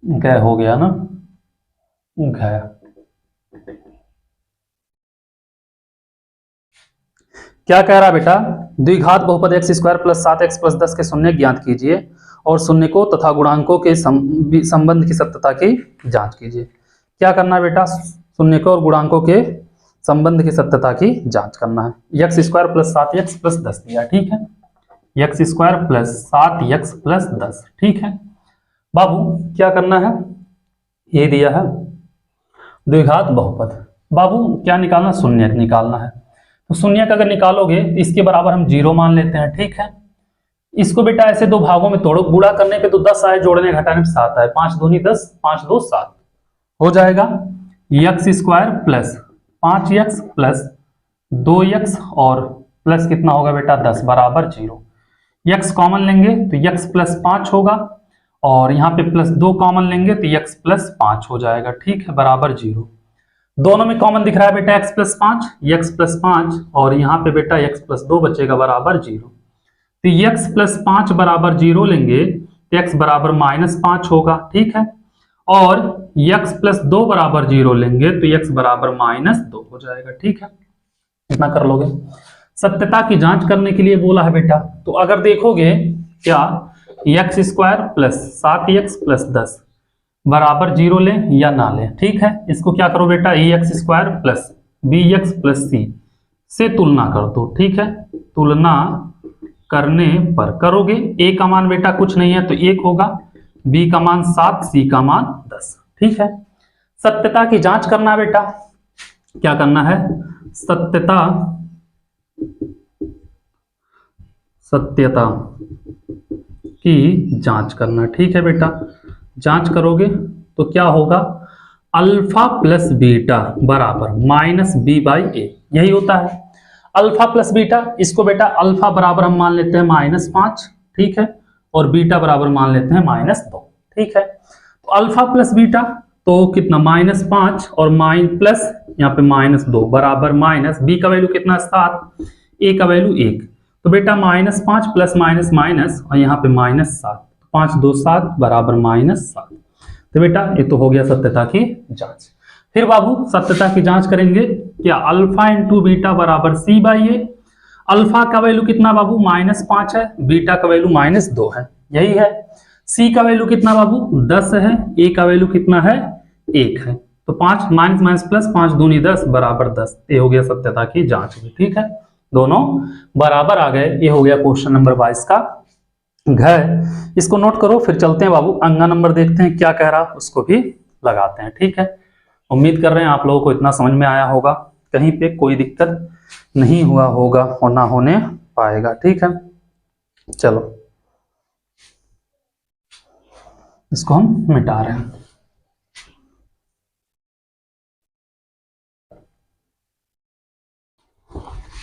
घ हो गया ना, घ क्या कह रहा बेटा, द्विघात बहुपद x square plus 7x plus 10 के शून्य ज्ञात कीजिए और शून्य को तथा गुणांकों के संबंध की सत्यता की जांच कीजिए। क्या करना है बेटा, शून्य को और गुणांकों के संबंध की सत्यता की जांच करना है। X square plus 7x plus 10 दिया, ठीक है, x square plus 7x plus 10, ठीक है बाबू। क्या करना है, ये दिया है द्विघात बहुपद, बाबू क्या निकालना, शून्य निकालना है। तो शून्य का अगर निकालोगे तो इसके बराबर हम 0 मान लेते हैं, ठीक है। इसको बेटा ऐसे दो भागों में तोड़ो, गुणा करने पे तो 10 आए, जोड़ने घटाने पे 7 आए, 5 दूनी 10, 5 2 7 हो जाएगा। X square plus 5x plus 2x और प्लस कितना होगा बेटा 10 बराबर 0। x कॉमन लेंगे तो x प्लस 5 होगा, और यहाँ पे प्लस 2 कॉमन लेंगे तो x प्लस 5 हो जाएगा, ठीक है, बराबर 0। दोनों में कॉमन दिख रहा है बेटा x प्लस 5, x प्लस 5, और यहाँ पे बेटा x प्लस 2 बचेगा बराबर 0। तो x प्लस 5 बराबर 0 लेंगे तो x बराबर -5 होगा, ठीक है, और x प्लस 2 बराबर 0 लेंगे तो x बराबर -2 हो जाएगा, ठीक है। इतना कर लोगे। सत्यता की जांच करने के लिए बोला है बेटा, तो अगर देखोगे क्या, x square plus 7x plus 10 बराबर 0 लें या ना लें, ठीक है। इसको क्या करो बेटा, a x square plus b x plus c से तुलना कर दो, ठीक है। तुलना करने पर करोगे, ए का मान बेटा कुछ नहीं है तो 1 होगा, बी का मान 7, सी का मान 10, ठीक है। सत्यता की जांच करना है बेटा, क्या करना है, सत्यता की जांच करना, ठीक है बेटा। जांच करोगे तो क्या होगा, अल्फा प्लस बीटा बराबर -b/a, यही होता है अल्फा प्लस बीटा। इसको बेटा अल्फा बराबर हम मान लेते हैं -5, ठीक है, और बीटा बराबर मान लेते हैं -2, ठीक है। तो अल्फा प्लस बीटा तो कितना -5 और प्लस यहाँ पे -2 बराबर माइनस, बी का वैल्यू कितना 7, ए का वैल्यू 1, तो बेटा -5 प्लस माइनस माइनस और यहाँ पे -7, 5 2 7 बराबर -7। तो बेटा ये तो हो गया सत्यता की जांच। फिर बाबू सत्यता की जांच करेंगे, क्या अल्फा इंटू बीटा बराबर c/a। अल्फा का वैल्यू कितना बाबू -5 है, बीटा का वैल्यू -2 है, यही है। c का वैल्यू कितना बाबू 10 है, a का वैल्यू कितना है 1 है, तो 5 माइनस प्लस 5 दूनी 10 बराबर 10। ये हो गया सत्यता की जांच भी, ठीक है, दोनों बराबर आ गए। ये हो गया क्वेश्चन नंबर 22 का घ। इसको नोट करो, फिर चलते हैं बाबू अंगा नंबर देखते हैं क्या कह रहा, उसको भी लगाते हैं, ठीक है। उम्मीद कर रहे हैं आप लोगों को इतना समझ में आया होगा, कहीं पे कोई दिक्कत नहीं हुआ होगा और ना होने पाएगा, ठीक है। चलो इसको हम मिटा रहे हैं।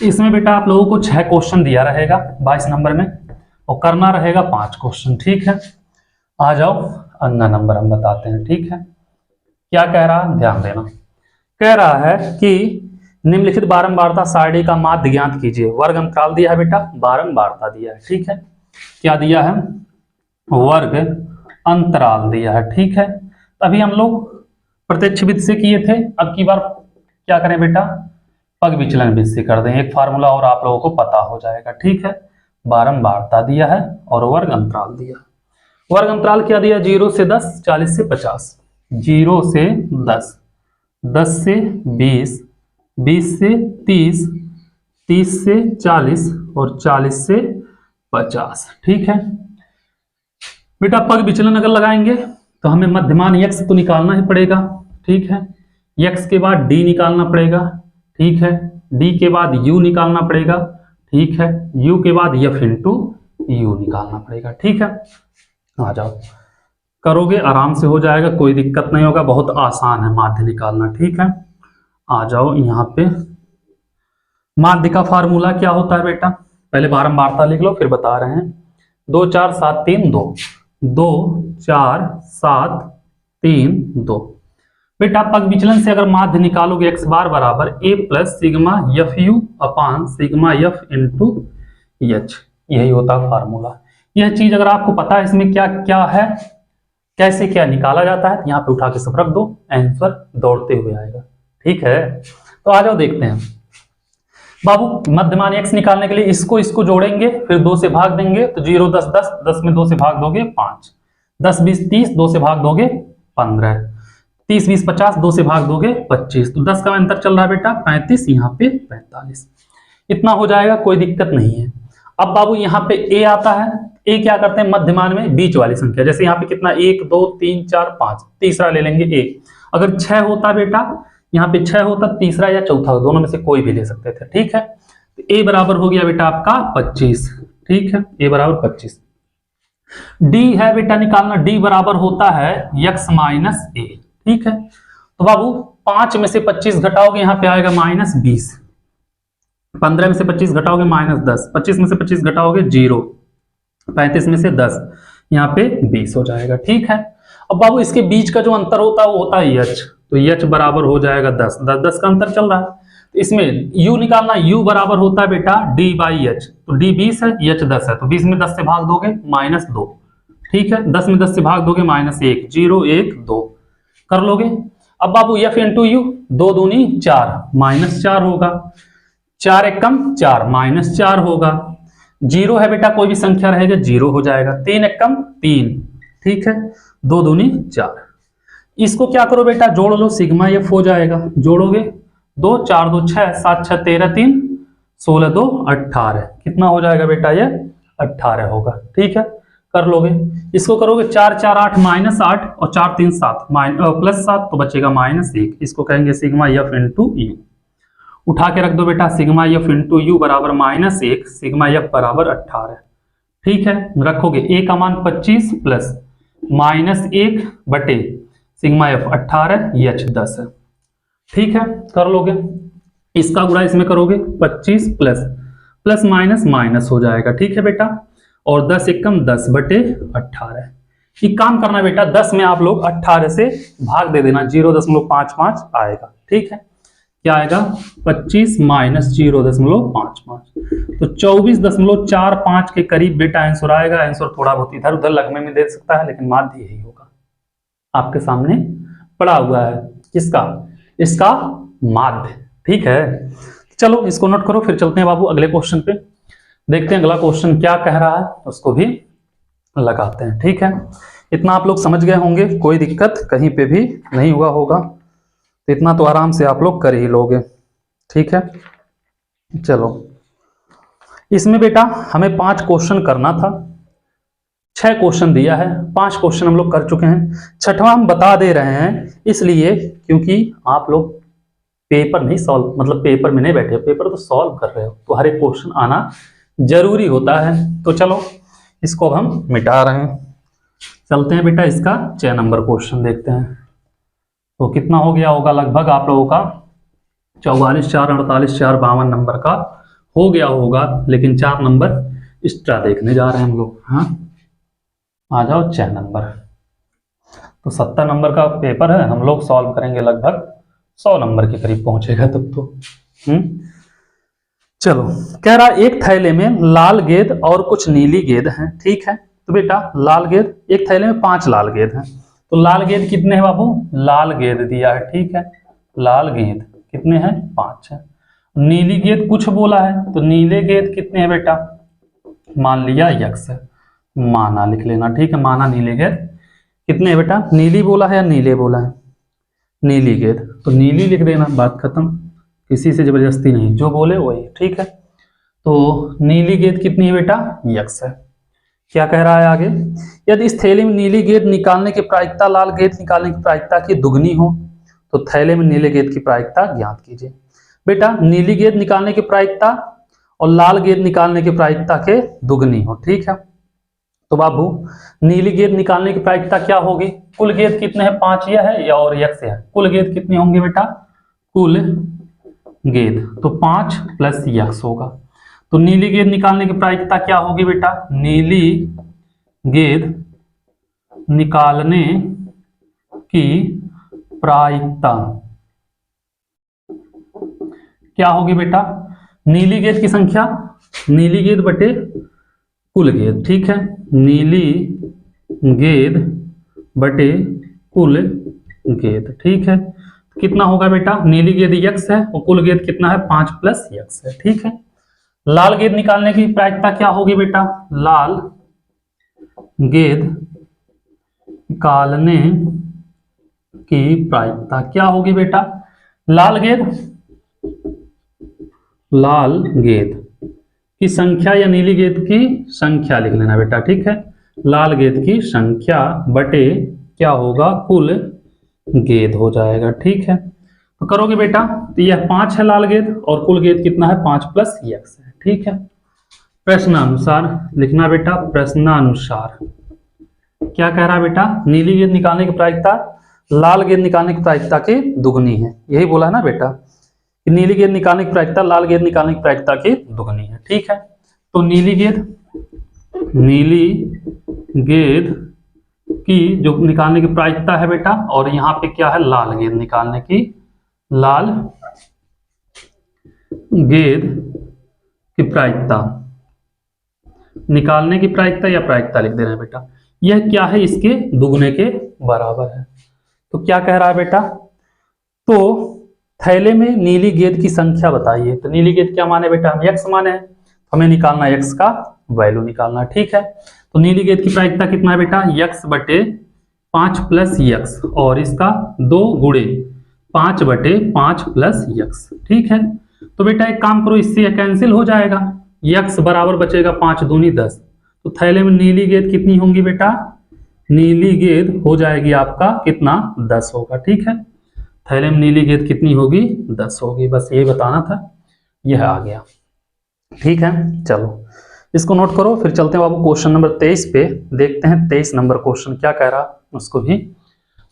इसमें बेटा आप लोगों को 6 क्वेश्चन दिया रहेगा 22 नंबर में, और करना रहेगा 5 क्वेश्चन, ठीक है। आ जाओ अन्ना नंबर हम बताते हैं, ठीक है। क्या कह रहा है ध्यान देना, कह रहा है कि निम्नलिखित बारंबारता सारणी का माध्य ज्ञात कीजिए। वर्ग अंतराल दिया है बेटा, बारंबारता दिया है, ठीक है। क्या दिया है, वर्ग अंतराल दिया है। ठीक है, तभी हम लोग प्रत्यक्ष विधि से किए थे, अब की बार क्या करें बेटा, पग विचलन विधि से कर दें। एक फार्मूला और आप लोगों को पता हो जाएगा। ठीक है, बारंबारता दिया है और वर्ग अंतराल दिया। वर्ग अंतराल क्या दिया, 0 से 10, 40 से 50, 0 से 10, 10 से 20, 20 से 30, 30 से 40 और 40 से 50। ठीक है बेटा, पग विचलन अगर लगाएंगे तो हमें मध्यमान यक्स तो निकालना ही पड़ेगा। ठीक है, यक्स के बाद डी निकालना पड़ेगा। ठीक है, डी के बाद यू निकालना पड़ेगा। ठीक है, यू के बाद एफ इंटू यू निकालना पड़ेगा। ठीक है, आ जाओ, करोगे आराम से हो जाएगा, कोई दिक्कत नहीं होगा, बहुत आसान है माध्य निकालना। ठीक है, आ जाओ यहाँ पे। माध्य का फार्मूला क्या होता है बेटा, पहले बारंबारता लिख लो फिर बता रहे हैं। 2 4 7 3 2, 2 4 7 3 2। बेटा पग विचलन से अगर माध्य निकालोगे x बार बराबर a plus sigma F you upon sigma F into H, यही होता है फार्मूला। यह चीज अगर आपको पता है इसमें क्या क्या है, कैसे क्या निकाला जाता है, यहाँ पे उठा के सब रख दो, आंसर दौड़ते हुए आएगा। ठीक है, तो आ जाओ देखते हैं बाबू। मध्यमान x निकालने के लिए इसको इसको जोड़ेंगे, फिर 2 से भाग देंगे तो 0 10 10, 10 में 2 से भाग दोगे 5, 10 20 30, 2 से भाग दोगे 15, 30 20 50, 2 से भाग दोगे 25, तो 10 का अंतर चल रहा है बेटा 35, यहाँ पे 45, इतना हो जाएगा, कोई दिक्कत नहीं है। अब बाबू यहाँ पे a आता है, a क्या करते हैं मध्यमान में बीच वाली संख्या, जैसे यहाँ पे कितना 1 2 3 4 5, तीसरा ले लेंगे a। अगर 6 होता बेटा, यहाँ पे 6 होता, तीसरा या चौथा, दोनों में से कोई भी ले सकते थे। ठीक है, तो a बराबर हो गया बेटा आपका 25। ठीक है, a बराबर 25। d है बेटा निकालना, d बराबर होता है x माइनस a। ठीक है, तो बाबू 5 में से 25 घटाओगे यहाँ पे आएगा -20, 15 में से 25 घटाओगे -10, 25 में से 25 घटाओगे 0, 35 में से 10, यहाँ पे 20 हो जाएगा। ठीक है, अब बाबू इसके बीच का जो अंतर होता है वो होता है h, तो h बराबर हो जाएगा 10, 10 का अंतर चल रहा है, तो इसमें u निकालना, u बराबर होता है बेटा d बाई h, तो d 20 है, h 10 है, तो 20 में 10 से भाग दोगे -2। ठीक है, 10 में 10 से भाग दोगे -1, 0 1 2 कर लोगे। अब बाबू f इंटू यू, 2 दूनी 4, -4 होगा, 4 एक कम 4, -4 होगा, 0 है बेटा कोई भी संख्या रहेगा 0 हो जाएगा, 3 एक कम 3। ठीक है, 2 दूनी 4, इसको क्या करो बेटा जोड़ लो, सिग्मा एफ हो जाएगा, जोड़ोगे 2 4 2 6, 7 6 13 3, 16 2 18, कितना हो जाएगा बेटा ये 18 होगा। ठीक है, कर लोगे, इसको करोगे 4 4 8 -8 और 4 3 7 +7, तो बचेगा -1, इसको कहेंगे सिग्मा एफ इंटू यू। उठा के रख दो बेटा, सिग्मा एफ इंटू यू बराबर -1, सिग्मा एफ बराबर 18। ठीक है, रखोगे a का मान 25 प्लस -1 बटे सिग्मा एफ 18, एच 10 है। ठीक है, कर लोगे, इसका गुणा इसमें करोगे 25 प्लस माइनस हो जाएगा। ठीक है बेटा, और 10 एकम 10 बटे 18। एक काम करना बेटा, 10 में आप लोग 18 से भाग दे देना, 0.55 आएगा। ठीक है, क्या आएगा 25 माइनस 0.55, तो 24.45 के करीब बेटा आंसर आएगा। आंसर थोड़ा बहुत इधर उधर लगने में दे सकता है, लेकिन माध्य यही होगा, आपके सामने पड़ा हुआ है। किसका, इसका माध्य। ठीक है, चलो इसको नोट करो, फिर चलते हैं बाबू अगले क्वेश्चन पे, देखते हैं अगला क्वेश्चन क्या कह रहा है, उसको भी लगाते हैं। ठीक है, इतना आप लोग समझ गए होंगे, कोई दिक्कत कहीं पे भी नहीं हुआ होगा, तो इतना तो आराम से आप लोग कर ही लोगे। ठीक है, चलो इसमें बेटा हमें 5 क्वेश्चन करना था, 6 क्वेश्चन दिया है, 5 क्वेश्चन हम लोग कर चुके हैं, 6वां हम बता दे रहे हैं इसलिए क्योंकि आप लोग पेपर नहीं सॉल्व, मतलब पेपर में नहीं बैठे, पेपर तो सॉल्व कर रहे हो, तो हर एक क्वेश्चन आना जरूरी होता है। तो चलो इसको हम मिटा रहे हैं, चलते हैं बेटा इसका 6 नंबर क्वेश्चन देखते हैं। तो कितना हो गया होगा लगभग आप लोगों का 44 4 48 4 52 नंबर का हो गया होगा, लेकिन 4 नंबर एक्स्ट्रा देखने जा रहे हैं हम लोग। हाँ, आ जाओ 6 नंबर, तो 70 नंबर का पेपर है, हम लोग सॉल्व करेंगे लगभग 100 नंबर के करीब पहुंचेगा तब तो। चलो, कह रहा एक थैले में लाल गेंद और कुछ नीली गेंद हैं, ठीक है। तो बेटा लाल गेंद, एक थैले में 5 लाल गेंद हैं, तो लाल गेंद कितने हैं बाबू? लाल गेंद दिया है, ठीक है। लाल गेंद कितने हैं? 5 है। नीली गेंद कुछ बोला है, तो नीले गेंद कितने हैं बेटा? मान लिया x है, माना लिख लेना, ठीक है। माना नीले गेंद कितने हैं बेटा? नीली बोला है या नीले बोला है? नीली गेंद, तो नीली लिख देना, बात खत्म। किसी से जबरदस्ती नहीं, जो बोले वही, ठीक है। तो नीली गेंद कितनी है बेटा? x है। क्या कह रहा है आगे? यदि इस थैले में नीली गेंद निकालने की प्रायिकता लाल गेंद निकालने की प्रायिकता की दुगनी हो तो थैले में नीले गेंद की प्रायिकता ज्ञात कीजिए। बेटा नीली गेंद निकालने की प्रायिकता और लाल गेंद निकालने की प्रायिकता के दुगनी हो, ठीक है। तो बाबू नीली गेंद निकालने की प्रायिकता क्या होगी? कुल गेंद कितने हैं? 5 यह है या और x है। कुल गेंद कितनी होंगी बेटा? कुल गेंद तो 5 प्लस x होगा। तो नीली गेंद निकालने की प्रायिकता क्या होगी बेटा? नीली गेंद निकालने की प्रायिकता क्या होगी बेटा? नीली गेंद की संख्या, नीली गेंद बटे कुल गेंद, ठीक है। नीली गेंद बटे कुल गेंद, ठीक है। कितना होगा बेटा? नीली गेंद x है और कुल गेंद कितना है? 5 प्लस x है, ठीक है। लाल गेंद निकालने की प्रायिकता क्या होगी बेटा? लाल गेंद निकालने की प्रायिकता क्या होगी बेटा? लाल गेंद की संख्या या नीली गेंद की संख्या लिख लेना बेटा, ठीक है। लाल गेंद की संख्या बटे क्या होगा? कुल गेंद हो जाएगा, ठीक है। तो करोगे बेटा, तो यह 5 है लाल गेंद और कुल गेंद कितना है? 5 प्लस x है, ठीक है। प्रश्नानुसार लिखना बेटा, प्रश्नानुसार क्या कह रहा है बेटा? नीली गेंद निकालने की प्रायिकता लाल गेंद निकालने की प्रायिकता की दुगनी है, यही बोला है ना बेटा कि नीली गेंद निकालने की प्रायिकता लाल गेंद निकालने की प्रायिकता की दुगनी है, ठीक है। तो नीली गेंद की जो निकालने की प्रायिकता है बेटा, और यहाँ पे क्या है? लाल गेंद निकालने की, लाल गेंद की प्रायिकता, निकालने की प्रायिकता या प्रायिकता लिख देना है बेटा। यह क्या है? इसके दुगने के बराबर है। तो क्या कह रहा है बेटा? तो थैले में नीली गेंद की संख्या बताइए। तो नीली गेंद क्या माने बेटा? x माने है, हमें निकालना x का वैल्यू निकालना, ठीक है। तो नीली गेंद की प्रायिकता कितना है बेटा? x बटे 5 प्लस x और इसका 2 गुणे 5 बटे 5 प्लस x, ठीक है। तो बेटा एक काम करो, इससे कैंसिल हो जाएगा, x बराबर बचेगा 5 दूनी 10। तो थैले में नीली गेंद कितनी होंगी बेटा? नीली गेंद हो जाएगी आपका कितना? 10 होगा, ठीक है। थैले में नीली गेंद कितनी होगी? 10 होगी, बस यही बताना था, यह आ गया, ठीक है। चलो इसको नोट करो, फिर चलते हैं बाबू क्वेश्चन नंबर 23 पे, देखते हैं 23 नंबर क्वेश्चन क्या कह रहा, उसको भी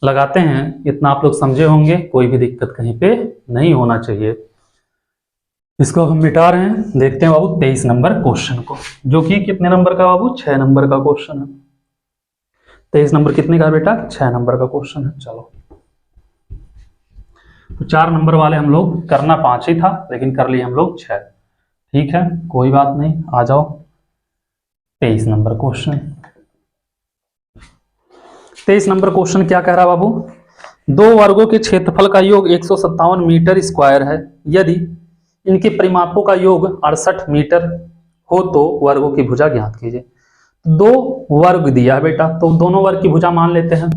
लगाते हैं। इतना आप लोग समझे होंगे, कोई भी दिक्कत कहीं पे नहीं होना चाहिए। इसको हम मिटा रहे हैं, देखते हैं बाबू 23 नंबर क्वेश्चन को, जो कि कितने नंबर का बाबू? 6 नंबर का क्वेश्चन है। 23 नंबर कितने का बेटा? 6 नंबर का क्वेश्चन है। चलो तो 4 नंबर वाले हम लोग करना 5 ही था, लेकिन कर लिए हम लोग 6, ठीक है, कोई बात नहीं। आ जाओ 23 नंबर क्वेश्चन। 23 नंबर क्वेश्चन क्या कह रहा बाबू? 2 वर्गों के क्षेत्रफल का योग 157 मीटर स्क्वायर है। यदि इनके परिमापों का योग 68 मीटर हो तो वर्गों की भुजा ज्ञात कीजिए। 2 वर्ग दिया है बेटा, तो दोनों वर्ग की भुजा मान लेते हैं।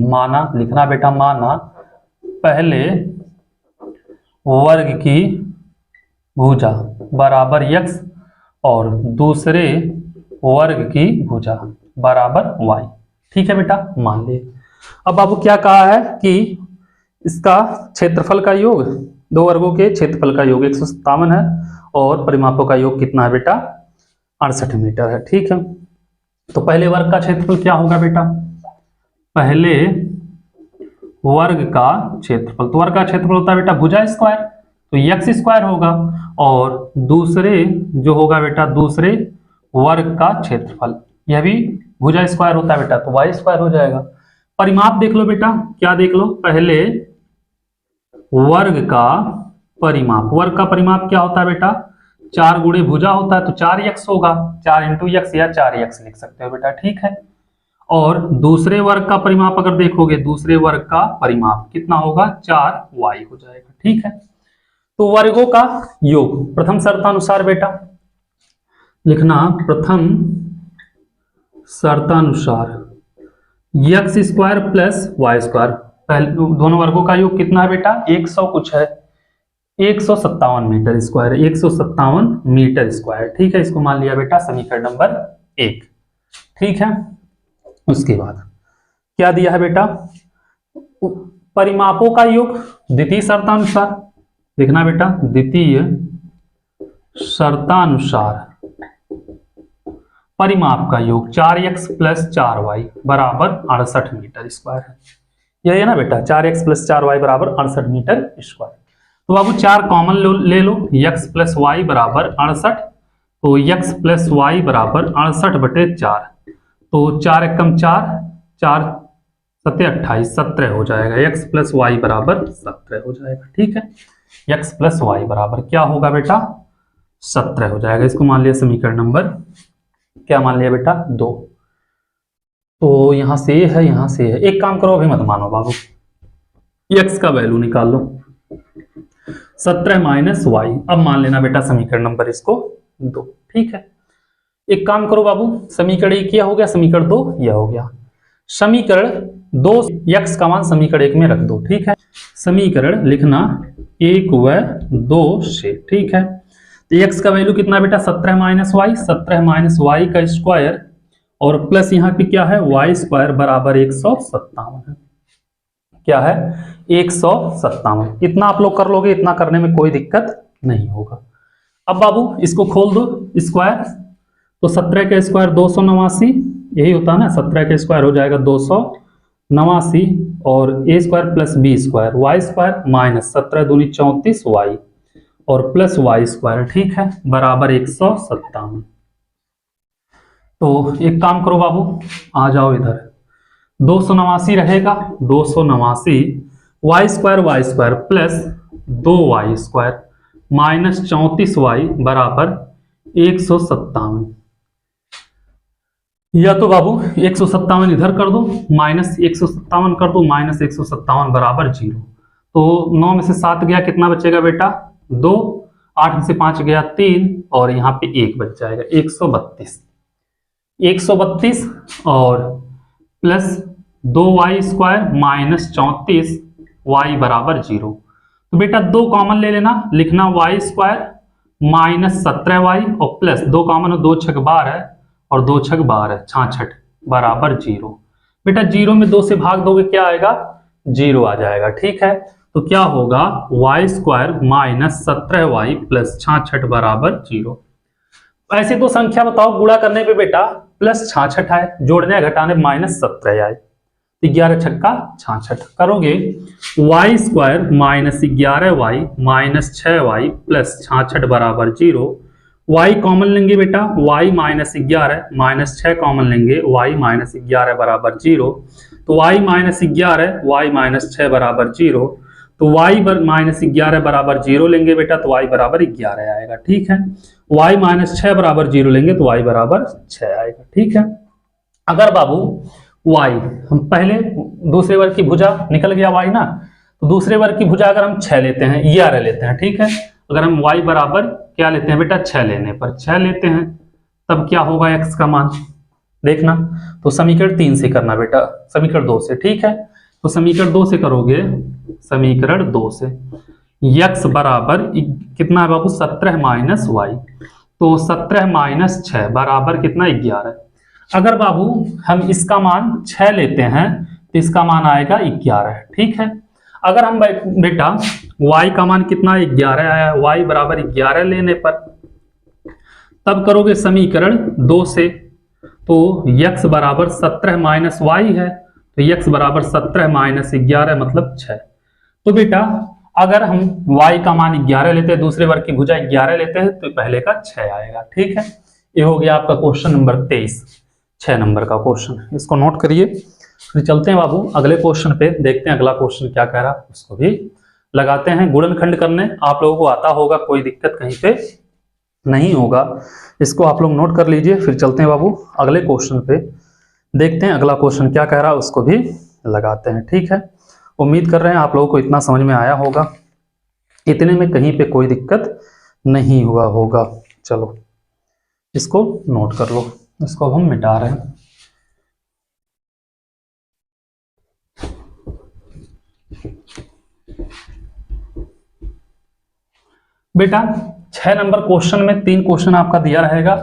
माना लिखना बेटा, माना पहले वर्ग की भुजा बराबर x और दूसरे वर्ग की भुजा बराबर y, ठीक है बेटा, मान लिए। अब बाबू क्या कहा है कि इसका क्षेत्रफल का योग, 2 वर्गों के क्षेत्रफल का योग 157 है और परिमापों का योग कितना है बेटा? 68 मीटर है, ठीक है। तो पहले वर्ग का क्षेत्रफल क्या होगा बेटा? पहले वर्ग का क्षेत्रफल, तो वर्ग का क्षेत्रफल होता है बेटा भुजा स्क्वायर, तो x स्क्वायर होगा, और दूसरे जो होगा बेटा दूसरे वर्ग का क्षेत्रफल, यह भी भुजा स्क्वायर होता है बेटा, तो y स्क्वायर हो जाएगा। परिमाप देख लो बेटा, क्या देख लो? पहले वर्ग का परिमाप। वर्ग का परिमाप क्या होता है बेटा? 4 गुणे भुजा होता है तो 4x होगा, 4 इंटू x या 4x लिख सकते हो बेटा, ठीक है। और दूसरे वर्ग का परिमाप अगर देखोगे, दूसरे वर्ग का परिमाप कितना होगा? 4y हो जाएगा, ठीक है। तो वर्गों का योग प्रथम शर्तानुसार बेटा लिखना, प्रथम शर्तानुसार x square plus Y square, पहले दोनों वर्गों का योग कितना है बेटा? 100 कुछ है, 157 मीटर स्क्वायर, 157 मीटर स्क्वायर, ठीक है। इसको मान लिया बेटा समीकरण नंबर 1, ठीक है। उसके बाद क्या दिया है बेटा? परिमापों का योग द्वितीय शर्तानुसार लिखना बेटा, द्वितीय शर्तानुसार परिमाप का योग 4x प्लस 4y बराबर 68 मीटर स्क्वायर है। यही है ना बेटा, 4x प्लस 4y बराबर 68 मीटर स्क्वायर। तो बाबू 4 कॉमन ले लो, x प्लस वाई बराबर 68, तो x प्लस वाई बराबर 68/4, तो 4 एकम 4, 4 सत्ते 28, 17 हो जाएगा। x प्लस वाई बराबर 17 हो जाएगा, ठीक है। x प्लस वाई बराबर क्या होगा बेटा? 17 हो जाएगा। इसको मान लिया समीकरण नंबर क्या मान लिया बेटा? 2। तो यहां से है, यहां से है, एक काम करो अभी मत मानो बाबू, x का वैल्यू निकाल लो, 17 माइनस वाई। अब मान लेना बेटा समीकरण नंबर इसको 2, ठीक है। एक काम करो बाबू, समीकरण 1 यह हो गया, समीकरण 2 यह हो गया। समीकरण 2 x का मान समीकरण 1 में रख दो, ठीक है। समीकरण लिखना 1 व 2 से, ठीक है। तो x का वैल्यू कितना बेटा? 17 माइनस वाई, 17 माइनस वाई का स्क्वायर और प्लस यहाँ पे क्या है? वाई स्क्वायर बराबर 157 है। क्या है? 157। इतना आप लोग कर लोगे, इतना करने में कोई दिक्कत नहीं होगा। अब बाबू इसको खोल दो स्क्वायर, तो 17 का स्क्वायर 289, यही होता है ना, 17 का स्क्वायर हो जाएगा 289 और a square plus B square, Y square minus 17 दूनी 34 वाई और प्लस वाई स्क्वायर, ठीक है, बराबर 157। तो एक काम करो बाबू, आ जाओ इधर, 289 रहेगा, 289 Y square plus 2y square minus 34y बराबर 157। या तो बाबू 157 इधर कर दो, माइनस 157 कर दो, माइनस 157 बराबर 0। तो 9 में से 7 गया, कितना बचेगा बेटा? 2, 8 में से 5 गया 3 और यहाँ पे 1 बच जाएगा, 132। 132 और plus 2y square minus 34y बराबर 0। तो बेटा 2 कॉमन ले लेना, लिखना y स्क्वायर माइनस 17y और प्लस 2 कॉमन, 2 छक 12 और 2 छक 12, 66 बराबर 0। बेटा 0 में 2 से भाग दोगे क्या आएगा? 0 आ जाएगा, ठीक है। तो क्या होगा? y square minus 17y plus 66 बराबर 0। ऐसे दो संख्या बताओ, गुणा करने पे बेटा प्लस 66 आए, जोड़ने या घटाने माइनस 17 आए, 11 छक्का 66 करोगे, y square minus 11y minus 6y plus 66 बराबर 0। y कॉमन लेंगे बेटा, y माइनस 11 माइनस 6 कॉमन लेंगे, y माइनस 11 बराबर 0। तो y माइनस 11 y माइनस 6 बराबर 0। तो y माइनस 11 बराबर 0 लेंगे बेटा तो y बराबर 11 आएगा, ठीक है। y माइनस 6 बराबर 0 लेंगे तो y बराबर 6 आएगा, ठीक है। अगर बाबू y, हम पहले दूसरे वर्ग की भुजा निकल गया y ना, तो दूसरे वर्ग की भुजा अगर हम 6 लेते हैं, 11 लेते हैं, ठीक है। अगर हम y बराबर क्या लेते हैं बेटा? 6 लेने पर 6 लेते हैं, तब क्या होगा x का मान? देखना, तो समीकरण 3 से करना बेटा, समीकरण 2 से, ठीक है। तो समीकरण 2 से करोगे, समीकरण 2 से x बराबर कितना है बाबू? 17 माइनस वाई, तो 17 माइनस 6 बराबर कितना? 11। अगर बाबू हम इसका मान 6 लेते हैं तो इसका मान आएगा 11, ठीक है। अगर हम बेटा y का मान कितना? 11 आया, y बराबर 11 लेने पर तब करोगे समीकरण 2 से, तो x बराबर 17 माइनस वाई है, तो x बराबर 17 माइनस 11 मतलब 6। तो बेटा अगर हम y का मान 11 लेते हैं, दूसरे वर्ग की भुजा 11 लेते हैं, तो पहले का 6 आएगा, ठीक है। ये हो गया आपका क्वेश्चन नंबर 23, 6 नंबर का क्वेश्चन, इसको नोट करिए। फिर चलते हैं बाबू अगले क्वेश्चन पे, देखते हैं अगला क्वेश्चन क्या कह रहा है, उसको भी लगाते हैं गुणनखंड करने। आप लोगों को आता होगा, कोई दिक्कत कहीं पे नहीं होगा। इसको आप लोग नोट कर लीजिए। फिर चलते हैं बाबू अगले क्वेश्चन पे, देखते हैं अगला क्वेश्चन क्या कह रहा है, उसको भी लगाते हैं। ठीक है, उम्मीद कर रहे हैं आप लोगों को इतना समझ में आया होगा, इतने में कहीं पे कोई दिक्कत नहीं हुआ होगा। चलो इसको नोट कर लो, इसको अब हम मिटा रहे हैं। बेटा 6 नंबर क्वेश्चन में 3 क्वेश्चन आपका दिया रहेगा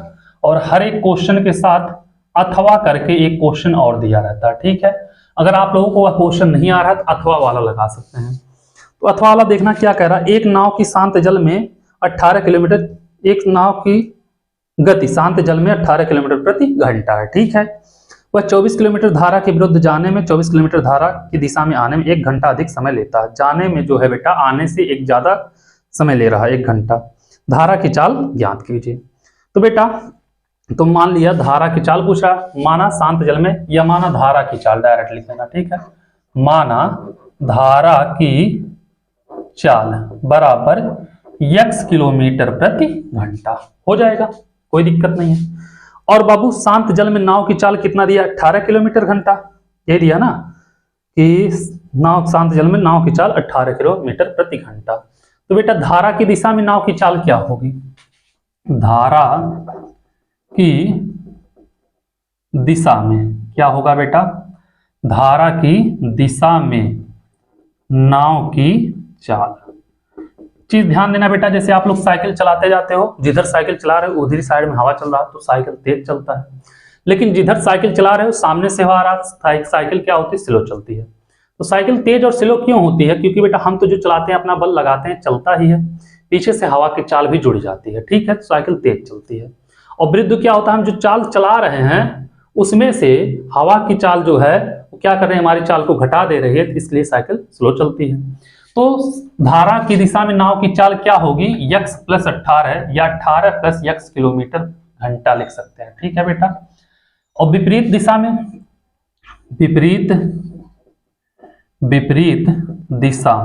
और हर एक क्वेश्चन के साथ अथवा करके एक क्वेश्चन और दिया रहता है। ठीक है, अगर आप लोगों को वह क्वेश्चन नहीं आ रहा है तो अथवा वाला लगा सकते हैं। तो अथवा वाला देखना क्या कह रहा है, एक नाव की शांत जल में 18 किलोमीटर, एक नाव की गति शांत जल में 18 किलोमीटर प्रति घंटा है। ठीक है, वह 24 किलोमीटर धारा के विरुद्ध जाने में 24 किलोमीटर धारा की दिशा में आने में 1 घंटा अधिक समय लेता है। जाने में जो है बेटा आने से एक ज्यादा समय ले रहा है, 1 घंटा। धारा की चाल ज्ञात कीजिए। तो बेटा तो मान लिया धारा की चाल पूछा, माना शांत जल में, या माना धारा की चाल, डायरेक्ट लिख लेना। ठीक है, माना धारा की चाल बराबर x किलोमीटर प्रति घंटा, हो जाएगा, कोई दिक्कत नहीं है। और बाबू शांत जल में नाव की चाल कितना दिया, 18 किलोमीटर घंटा, ये दिया ना कि नाव शांत जल में नाव की चाल 18 किलोमीटर प्रति घंटा। तो बेटा धारा की दिशा में नाव की चाल क्या होगी, धारा की दिशा में क्या होगा बेटा, धारा की दिशा में नाव की चाल। चीज ध्यान देना बेटा, जैसे आप लोग साइकिल चलाते जाते हो, जिधर साइकिल चला रहे हो उधर साइड में हवा चल रहा है तो साइकिल तेज चलता है, लेकिन जिधर साइकिल चला रहे हो सामने से हवा आ रहा है, साइकिल क्या होती है, स्लो चलती है। तो साइकिल तेज और स्लो क्यों होती है, क्योंकि बेटा हम तो जो चलाते हैं अपना बल लगाते हैं, चलता ही है, पीछे से हवा की चाल भी जुड़ जाती है। ठीक है, तो साइकिल तेज चलती है। और विरुद्ध क्या होता है, हम जो चाल चला रहे हैं उसमें से हवा की चाल जो है वो क्या कर रहे हैं, हमारी चाल को घटा दे रही है, तो इसलिए साइकिल स्लो चलती है। तो धारा की दिशा में नाव की चाल क्या होगी, x + 18 या 18 + x किलोमीटर घंटा लिख सकते हैं। ठीक है बेटा, और विपरीत दिशा में, विपरीत दिशा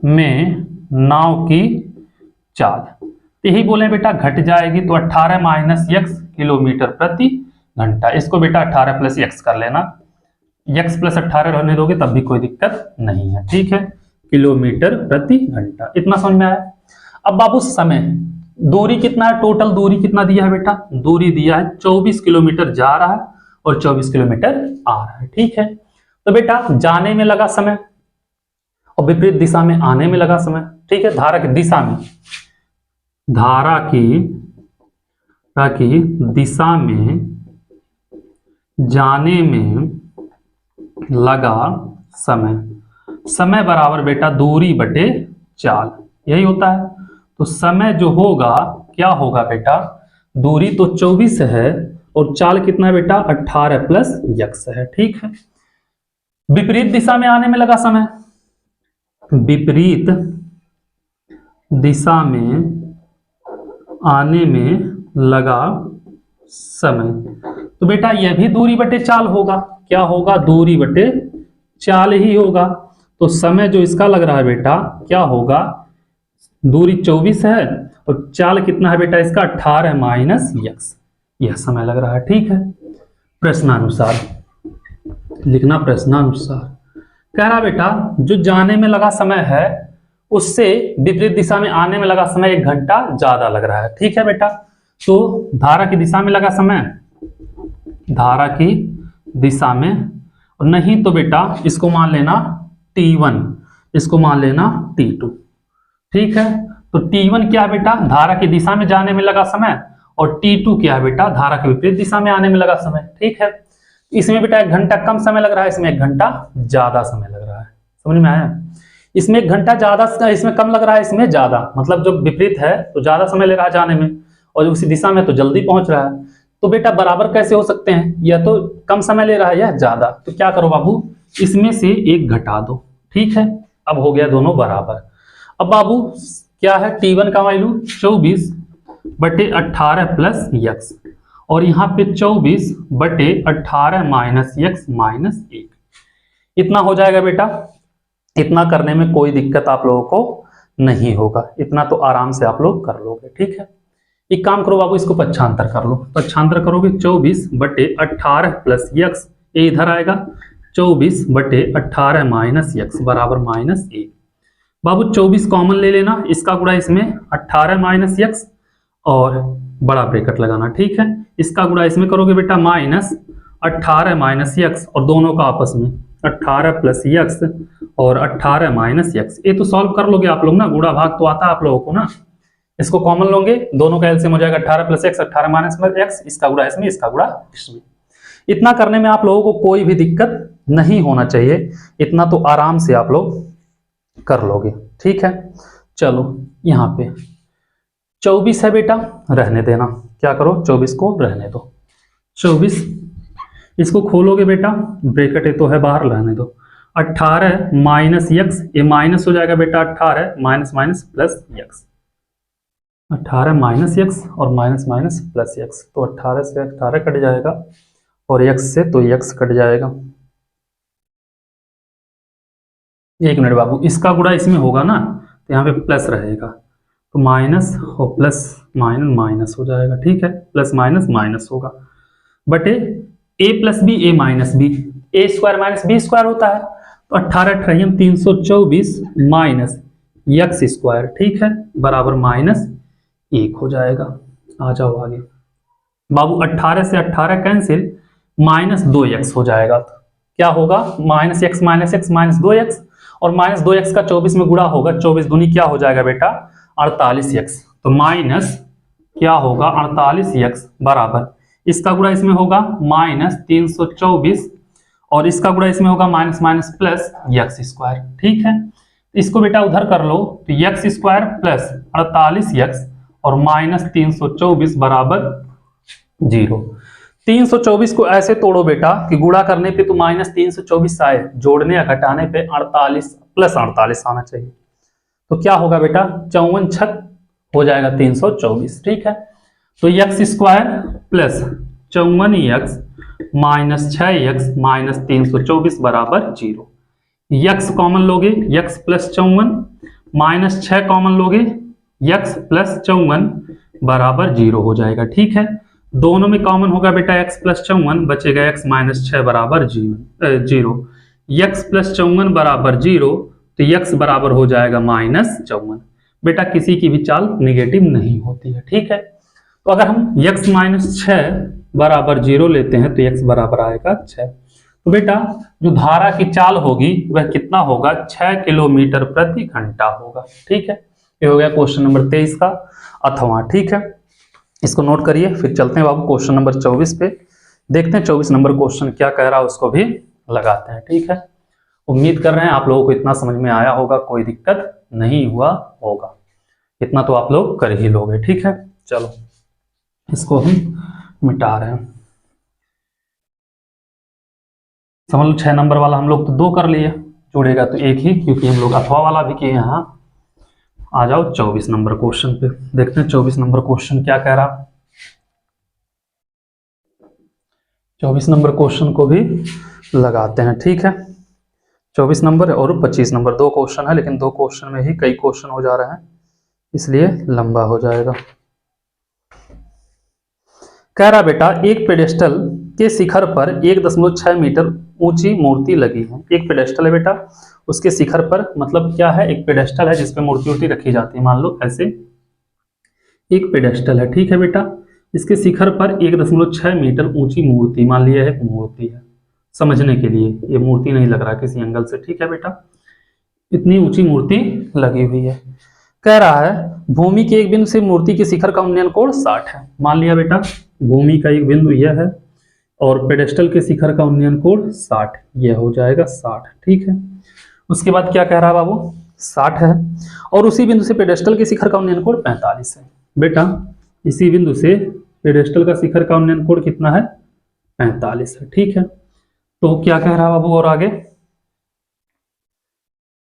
में नाव की चाल, यही बोले बेटा घट जाएगी, तो 18 - x किलोमीटर प्रति घंटा। इसको बेटा 18 + x कर लेना, x + 18 रहने दोगे तब भी कोई दिक्कत नहीं है। ठीक है, किलोमीटर प्रति घंटा, इतना समझ में आया। अब बाबू समय, दूरी कितना है, टोटल दूरी कितना दिया है बेटा, दूरी दिया है 24 किलोमीटर जा रहा है और 24 किलोमीटर आ रहा है। ठीक है, तो बेटा जाने में लगा समय और विपरीत दिशा में आने में लगा समय। ठीक है, धारा की दिशा में, धारा की दिशा में जाने में लगा समय, समय बराबर बेटा दूरी बटे चाल, यही होता है। तो समय जो होगा क्या होगा बेटा, दूरी तो 24 है और चाल कितना है बेटा, 18 + x है। ठीक है, विपरीत दिशा में आने में लगा समय, विपरीत दिशा में आने में लगा समय, तो बेटा यह भी दूरी बटे चाल होगा, क्या होगा, दूरी बटे चाल ही होगा। तो समय जो इसका लग रहा है बेटा क्या होगा, दूरी 24 है और चाल कितना है बेटा इसका, 18 - x, यह समय लग रहा है। ठीक है, प्रश्नानुसार लिखना, प्रश्नानुसार कह रहा बेटा जो जाने में लगा समय है उससे विपरीत दिशा में आने में लगा समय 1 घंटा ज्यादा लग रहा है। ठीक है बेटा, तो धारा की दिशा में लगा समय, धारा की दिशा में, और नहीं तो बेटा इसको मान लेना T1, इसको मान लेना T2। ठीक है, तो T1 क्या है बेटा, धारा की दिशा में जाने में लगा समय, और T2 क्या है बेटा, धारा के विपरीत दिशा में आने में लगा समय। ठीक है, इसमें बेटा 1 घंटा कम समय लग रहा है, इसमें 1 घंटा ज्यादा समय लग रहा है। समझ में आया, इसमें 1 घंटा ज्यादा, इसमें कम लग रहा है, इसमें ज्यादा, मतलब जो विपरीत है तो ज्यादा समय ले रहा है जाने में, और उसी दिशा में तो जल्दी पहुंच रहा है। तो बेटा बराबर कैसे हो सकते हैं, या तो कम समय ले रहा है या ज्यादा, तो क्या करो बाबू, इसमें से 1 घटा दो। ठीक है, अब हो गया दोनों बराबर। अब बाबू क्या है, T1 का वैल्यू 24 बटे 18 + x, और यहाँ पे 24 बटे 18 - x - 1, इतना हो जाएगा बेटा। इतना करने में कोई दिक्कत आप लोगों को नहीं होगा, इतना तो आराम से आप लोग कर लोगे। ठीक है, एक काम करो बाबू, इसको पक्षांतर कर लो। पक्षांतर करोगे 24/18 प्लस यक्स, ये इधर आएगा 24/18 माइनस यक्स बराबर -1। बाबू 24 कॉमन ले लेना, इसका गुणा इसमें 18 माइनस यक्स और बड़ा ब्रैकेट लगाना। ठीक है, इसका गुणा इसमें करोगे बेटा -18 माइनस यक्स और दोनों का आपस में 18 प्लस यक्स और 18 माइनस यक्स। ये तो सॉल्व कर लोगे आप लोग ना, गुणा भाग तो आता है आप लोगों को ना। इसको कॉमन लोगे, दोनों का एलसीएम हो जाएगा 18 प्लस एक्स 18 माइनस एक्स, इसका गुणा इसमें इसका गुणा इसमें। इतना करने में आप लोगों को कोई भी दिक्कत नहीं होना चाहिए, इतना तो आराम से आप लोग कर लोगे। ठीक है, चलो यहाँ पे 24 है बेटा, रहने देना, क्या करो 24 को रहने दो। 24 इसको खोलोगे बेटा, ब्रैकेट ये तो है बाहर, रहने दो। 18 माइनस यक्स, ये माइनस हो जाएगा बेटा, 18 minus minus plus x, 18 minus x और माइनस माइनस प्लस यक्स, तो 18 से 18 कट जाएगा और यक्स से तो यक्स कट जाएगा। एक मिनट बाबू, इसका गुणा इसमें होगा ना, तो यहाँ पे प्लस रहेगा, तो माइनस और प्लस माइनस माइनस हो जाएगा। ठीक है, प्लस माइनस माइनस होगा, बटे ए प्लस बी ए माइनस बी, ए स्क्वायर माइनस बी स्क्वायर होता है, तो 18 अठारह 324 माइनस यक्स स्क्वायर, ठीक है, बराबर -1 हो जाएगा। आ जाओ आगे बाबू, 18 से 18 कैंसिल, -2x हो जाएगा, तो क्या होगा -x माइनस 2x और -2x का 24 में गुणा होगा, 24 दूनी क्या हो जाएगा बेटा 48x, तो माइनस क्या होगा 48x बराबर, इसका गुणा इसमें होगा -324 और इसका गुणा इसमें होगा minus minus plus x square. ठीक है, इसको बेटा उधर कर लो, तो यक्स स्क्वायर प्लस 48x और -324 बराबर 0। 324 को ऐसे तोड़ो बेटा कि गुणा करने पे तो -324 आए, जोड़ने या घटाने पे 48 प्लस 48 आना चाहिए, तो क्या होगा बेटा 54 छक हो जाएगा 324। ठीक है, तो x square plus 54x minus 6x minus 324 बराबर 0। यक्स कॉमन लोगे, यक्स प्लस 54 माइनस 6 कॉमन लोगे, यक्स प्लस 54 बराबर 0 हो जाएगा। ठीक है, दोनों में कॉमन होगा बेटा x प्लस 54, बचेगा x माइनस 6 बराबर 0। यक्स प्लस 54 बराबर 0, तो x बराबर हो जाएगा -54। बेटा किसी की भी चाल निगेटिव नहीं होती है। ठीक है, तो अगर हम x माइनस 6 बराबर 0 लेते हैं तो x बराबर आएगा 6। तो बेटा जो धारा की चाल होगी वह कितना होगा 6 किलोमीटर प्रति घंटा होगा। ठीक है, ये हो गया क्वेश्चन नंबर 23 का अथवा। ठीक है, इसको नोट करिए, फिर चलते हैं बाबू क्वेश्चन नंबर 24 पे, देखते हैं 24 नंबर क्वेश्चन क्या कह रहा है, उसको भी लगाते हैं। ठीक है, उम्मीद कर रहे हैं आप लोगों को इतना समझ में आया होगा, कोई दिक्कत नहीं हुआ होगा, इतना तो आप लोग कर ही लोगे। ठीक है, चलो इसको हम मिटा रहे हैं। समझ लो 6 नंबर वाला हम लोग तो 2 कर लिए, जुड़ेगा तो 1 ही, क्योंकि हम लोग अथवा वाला भी किए हैं। आ जाओ 24 नंबर क्वेश्चन पे, देखते हैं 24 नंबर क्वेश्चन क्या कह रहा। 24 नंबर क्वेश्चन को भी लगाते हैं। ठीक है, 24 नंबर और 25 नंबर 2 क्वेश्चन है, लेकिन 2 क्वेश्चन में ही कई क्वेश्चन हो जा रहे हैं, इसलिए लंबा हो जाएगा। कह रहा बेटा एक पेडेस्टल के शिखर पर 1.6 मीटर ऊंची मूर्ति लगी है। एक पेडेस्टल है बेटा, उसके शिखर पर मतलब क्या है, एक पेडेस्टल है जिसपे मूर्ति उर्ति रखी जाती है, मान लो ऐसे एक पेडेस्टल है। ठीक है बेटा, इसके शिखर पर 1.6 मीटर ऊंची मूर्ति, मान लिया है एक मूर्ति है, समझने के लिए ये मूर्ति नहीं लग रहा किसी एंगल से। ठीक है बेटा, इतनी ऊंची मूर्ति लगी हुई है। कह रहा है भूमि के एक बिंदु से मूर्ति के शिखर का उन्नयन कोण 60 है। मान लिया बेटा भूमि का एक बिंदु यह है और पेडेस्टल के शिखर का उन्नयन कोण 60, यह हो जाएगा 60। ठीक है, उसके बाद क्या कह रहा है बाबू 60 है और उसी बिंदु से पेडेस्टल के शिखर का उन्नयन कोण 45 है। बेटा इसी बिंदु से पेडेस्टल का शिखर का उन्नयन कोण कितना है 45 है। ठीक है, तो क्या कह रहा है बाबू और आगे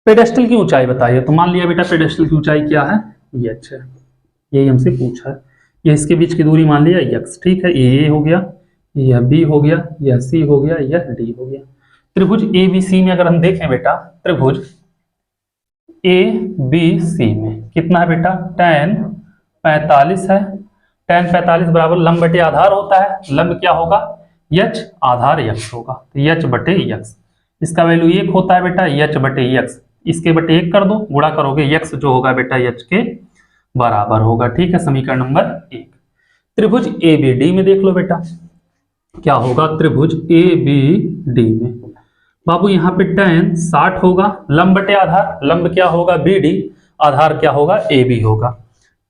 पेडेस्टल की ऊंचाई बताइए। तो मान लिया बेटा पेडेस्टल की ऊंचाई क्या है, ये अच्छा है, यही हमसे पूछा है। ये इसके बीच की दूरी मान लिया x। ठीक है, ये a हो गया, यह b हो गया, यह c हो गया, यह d हो गया। त्रिभुज ABC में अगर हम देखें बेटा त्रिभुज ए बी सी में कितना है बेटा, tan 45 है। tan 45 बराबर लंब बटे आधार होता है, लंब क्या होगा, h आधार x होगा, तो h बटे x, इसका वैल्यू 1 होता है बेटा, h बटे x, इसके बटे 1 कर दो, गुणा करोगे x जो होगा बेटा h के बराबर होगा। ठीक है, समीकरण नंबर 1। त्रिभुज ए बी डी में देख लो बेटा क्या होगा, त्रिभुज ए बी डी में बाबू यहाँ पे tan 60 होगा, लंब बटे आधार, लंब क्या होगा बी डी, आधार क्या होगा ए बी होगा,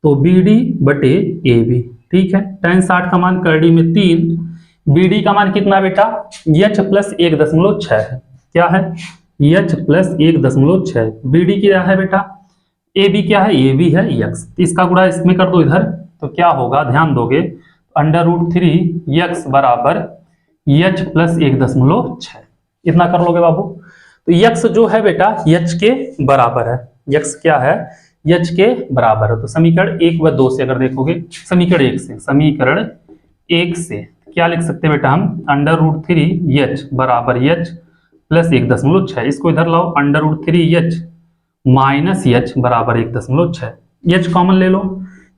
तो बी डी बटे ए बी। ठीक है, tan 60 का मान करड़ी में 3, बी डी का मान कितना बेटा, h प्लस 1.6 है, क्या है h प्लस 1.6, बी डी क्या है बेटा, ए बी क्या है, ए बी है x, इसका गुणा इसमें कर दो इधर, तो क्या होगा ध्यान दोगे, √3 x बराबर h प्लस 1.6, इतना कर लोगे बाबू। तो x जो है बेटा h के बराबर है, x क्या है, h के बराबर है, तो समीकरण 1 व 2 से अगर देखोगे, समीकरण 1 से क्या लिख सकते हैं बेटा हम, √3 h बराबर h प्लस 1.6, इसको इधर लाओ, √3 h माइनस h बराबर 1.6, h कॉमन ले लो,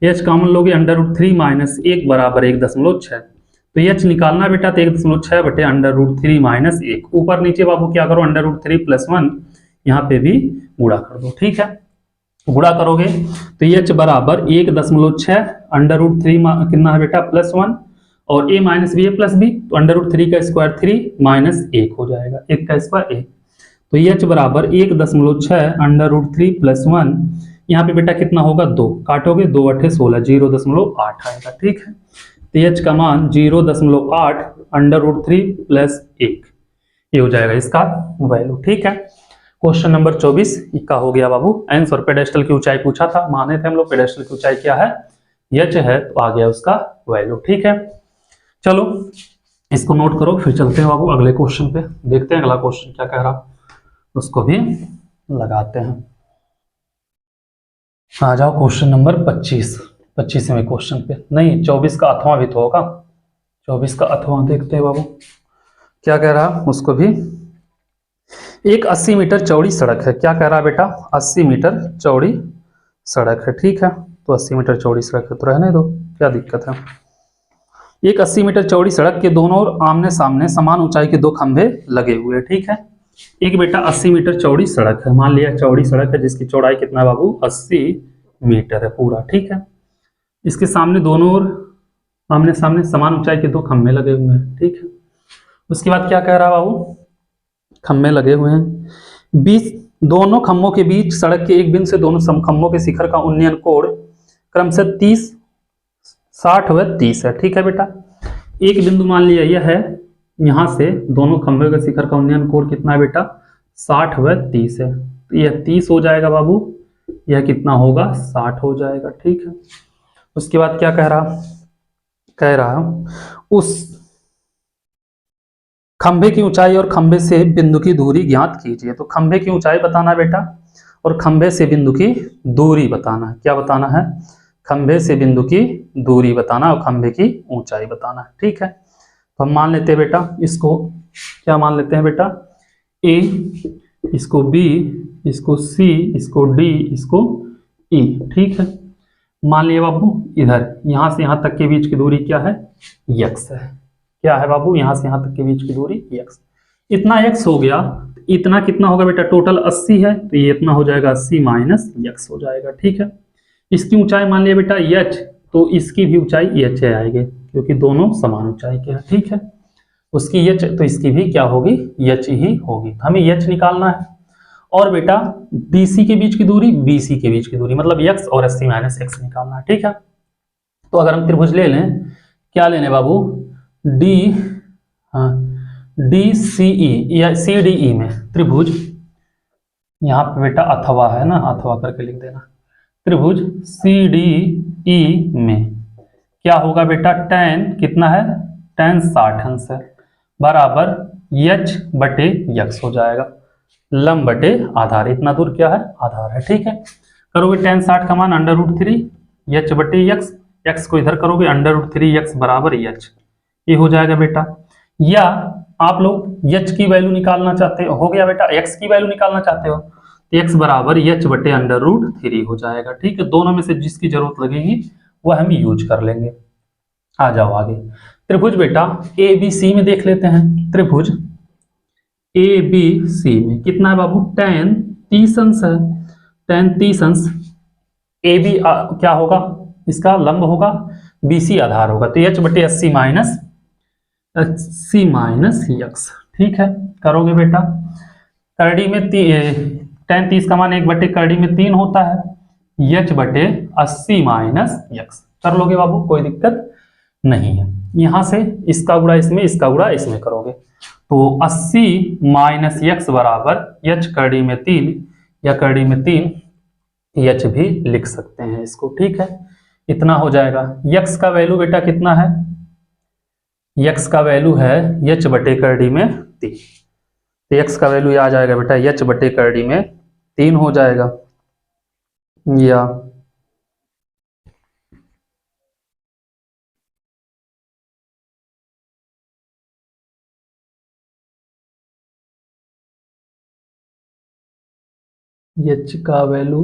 h कॉमन लोगे, √3 माइनस 1 बराबर 1.6, तो h निकालना बेटा, तो 1.6 बटे √3 माइनस 1, ऊपर नीचे बाबू क्या करो, √3 प्लस 1 यहाँ पे भी गुणा कर दो। ठीक है, गुणा करोगे तो h बराबर 1.6, √3 कितना है बेटा प्लस 1, और a माइनस बी है प्लस बी, तो √3 का स्क्वायर 3 माइनस 1 हो जाएगा, 1 का स्क्वायर 1, तो h बराबर 1.6 √3 प्लस 1, यहाँ पे बेटा कितना होगा 2, काटोगे 2 8 16, 0.8 आएगा। ठीक है, तो h का मान 0.8 √3 प्लस 1, ये हो जाएगा इसका वैल्यू। ठीक है, क्वेश्चन नंबर 24 का हो गया बाबू आंसर। पेडेस्टल की ऊंचाई पूछा था, माने थे हम लोग पेडेस्टल की ऊंचाई क्या है, h है, तो आ गया उसका वैल्यू। ठीक है, चलो इसको नोट करो, फिर चलते हैं बाबू अगले क्वेश्चन पे, देखते हैं अगला क्वेश्चन क्या कह रहा, उसको भी लगाते हैं। आ जाओ क्वेश्चन नंबर 25वें क्वेश्चन पे, नहीं 24 का 8वां भी तो होगा, 24 का 8वां देखते हैं बाबू क्या कह रहा, उसको भी। एक 80 मीटर चौड़ी सड़क है, क्या कह रहा बेटा, 80 मीटर चौड़ी सड़क है। ठीक है, तो 80 मीटर चौड़ी सड़क है तो रहने दो, क्या दिक्कत है। एक 80 मीटर चौड़ी सड़क के दोनों ओर आमने सामने समान ऊंचाई के 2 खंभे लगे हुए। ठीक है, एक बेटा 80 मीटर चौड़ी सड़क है, मान लिया चौड़ी सड़क है जिसकी चौड़ाई कितना है बाबू 80 मीटर है पूरा। ठीक है, इसके सामने दोनों ओर आमने सामने समान ऊंचाई के 2 खंभे लगे हुए हैं। ठीक है, उसके बाद क्या कह रहा बाबू, खंभे लगे हुए हैं, बीच दोनों खंभों के बीच सड़क के एक बिंदु से दोनों समखंभों के शिखर का उन्नयन कोण क्रमशः 30 60 व 30 है। ठीक है बेटा, एक बिंदु मान लिया यह है, यहां से दोनों खंभे के शिखर का उन्नयन कोण कितना है बेटा 60 व 30 है, तो यह 30 हो जाएगा बाबू, यह कितना होगा 60 हो जाएगा। ठीक है, उसके बाद क्या कह रहा उस खंभे की ऊंचाई और खंभे से बिंदु की दूरी ज्ञात कीजिए। तो खंभे की ऊंचाई बताना बेटा, और खंभे से बिंदु की दूरी बताना है। क्या बताना है, खंभे से बिंदु की दूरी बताना और खंभे की ऊंचाई बताना है। ठीक है, तो हम मान लेते हैं बेटा इसको, क्या मान लेते हैं बेटा, ए, इसको बी, इसको सी, इसको डी, इसको ई। ठीक है, मान लिया बाबू इधर यहां से यहां तक के बीच की दूरी क्या है x है, क्या है बाबू, यहां से यहां तक के बीच की दूरी x, इतना x हो गया, इतना कितना होगा बेटा, टोटल 80 है, तो ये इतना हो जाएगा 80 माइनस x हो जाएगा। ठीक है, इसकी ऊंचाई मान लिया बेटा h, तो इसकी भी ऊंचाई h आएगी क्योंकि दोनों समान ऊंचाई के हैं। ठीक है, उसकी h तो इसकी भी क्या होगी h ही होगी, हमें h निकालना है। और बेटा BC के बीच की दूरी, BC के बीच की दूरी मतलब x और 80 माइनस x निकालना है। ठीक है, तो अगर हम त्रिभुज ले लें, क्या लेने बाबू, DCE या CDE में त्रिभुज, यहाँ पे बेटा अथवा है ना, अथवा करके लिख देना, त्रिभुज CDE में क्या होगा बेटा, tan कितना है, tan 60 अंश है बराबर h बटे x हो जाएगा, लंब बटे आधार, इतना दूर क्या है आधार है। ठीक है, करोगे tan 60 का मान √3 h बटे x, x को इधर करोगे √3 x बराबर h, ये हो जाएगा बेटा। या आप लोग h की वैल्यू निकालना चाहते हो गया बेटा, x की वैल्यू निकालना चाहते हो तो x बराबर एच बटे √3 हो जाएगा। ठीक है, दोनों में से जिसकी जरूरत लगेगी वह हम यूज कर लेंगे। आ जाओ आगे। त्रिभुज बेटा ए बी सी में देख लेते हैं। त्रिभुज ए बी सी में कितना है बाबू, tan 30 अंश है। tan 30 अंश ए बी क्या होगा, इसका लंब होगा, बी सी आधार होगा, तो एच बटे 80 माइनस यक्स। ठीक है, करोगे बेटा। करड़ी में tan 30 का मान 1 करड़ी में 3 होता है, एच बटे 80 माइनस यक्स कर लोगे बाबू, कोई दिक्कत नहीं है। यहां से इसका गुणा इसमें, इसका गुणा इसमें करोगे तो 80 माइनस यक्स बराबर एच करड़ी में 3 या करड़ी में 3 एच भी लिख सकते हैं इसको। ठीक है, इतना हो जाएगा। यक्स का वैल्यू बेटा कितना है, यक्स का वैल्यू है एच बटे करड़ी में 3, तो यक्स का वैल्यू आ जाएगा बेटा एच बटे करड़ी में 3 हो जाएगा, या एच का वैल्यू,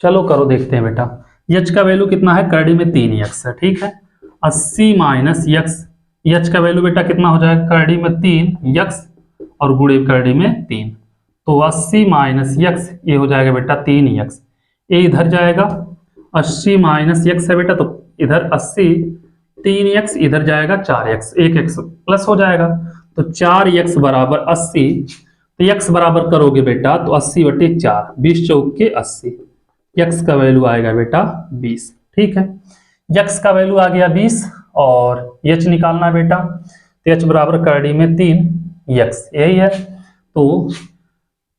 चलो करो देखते हैं बेटा। एच का वैल्यू कितना है, करड़ी में 3 यक्स है। ठीक है, 80 माइनस यक्स, एच का वैल्यू बेटा कितना हो जाएगा, करड़ी में 3 यक्स और गुणे करड़ी में 3, तो 80 माइनस यक्स ये हो जाएगा बेटा 3 यक्स, ये इधर जाएगा, 80 माइनस यक्स है बेटा, तो इधर 80, 3 यक्स इधर जाएगा 4 यक्स, 1 यक्स प्लस हो जाएगा, तो 4 यक्स बराबर 80, तो यक्स बराबर करोगे बेटा तो 80 बटे 4, 20 चौक के 80, यक्स का वैल्यू आएगा बेटा 20। ठीक है, यक्स का वैल्यू आ गया 20 और एच निकालना बेटा, तो एच बराबर करड़ी में 3 यक्स, यही है, तो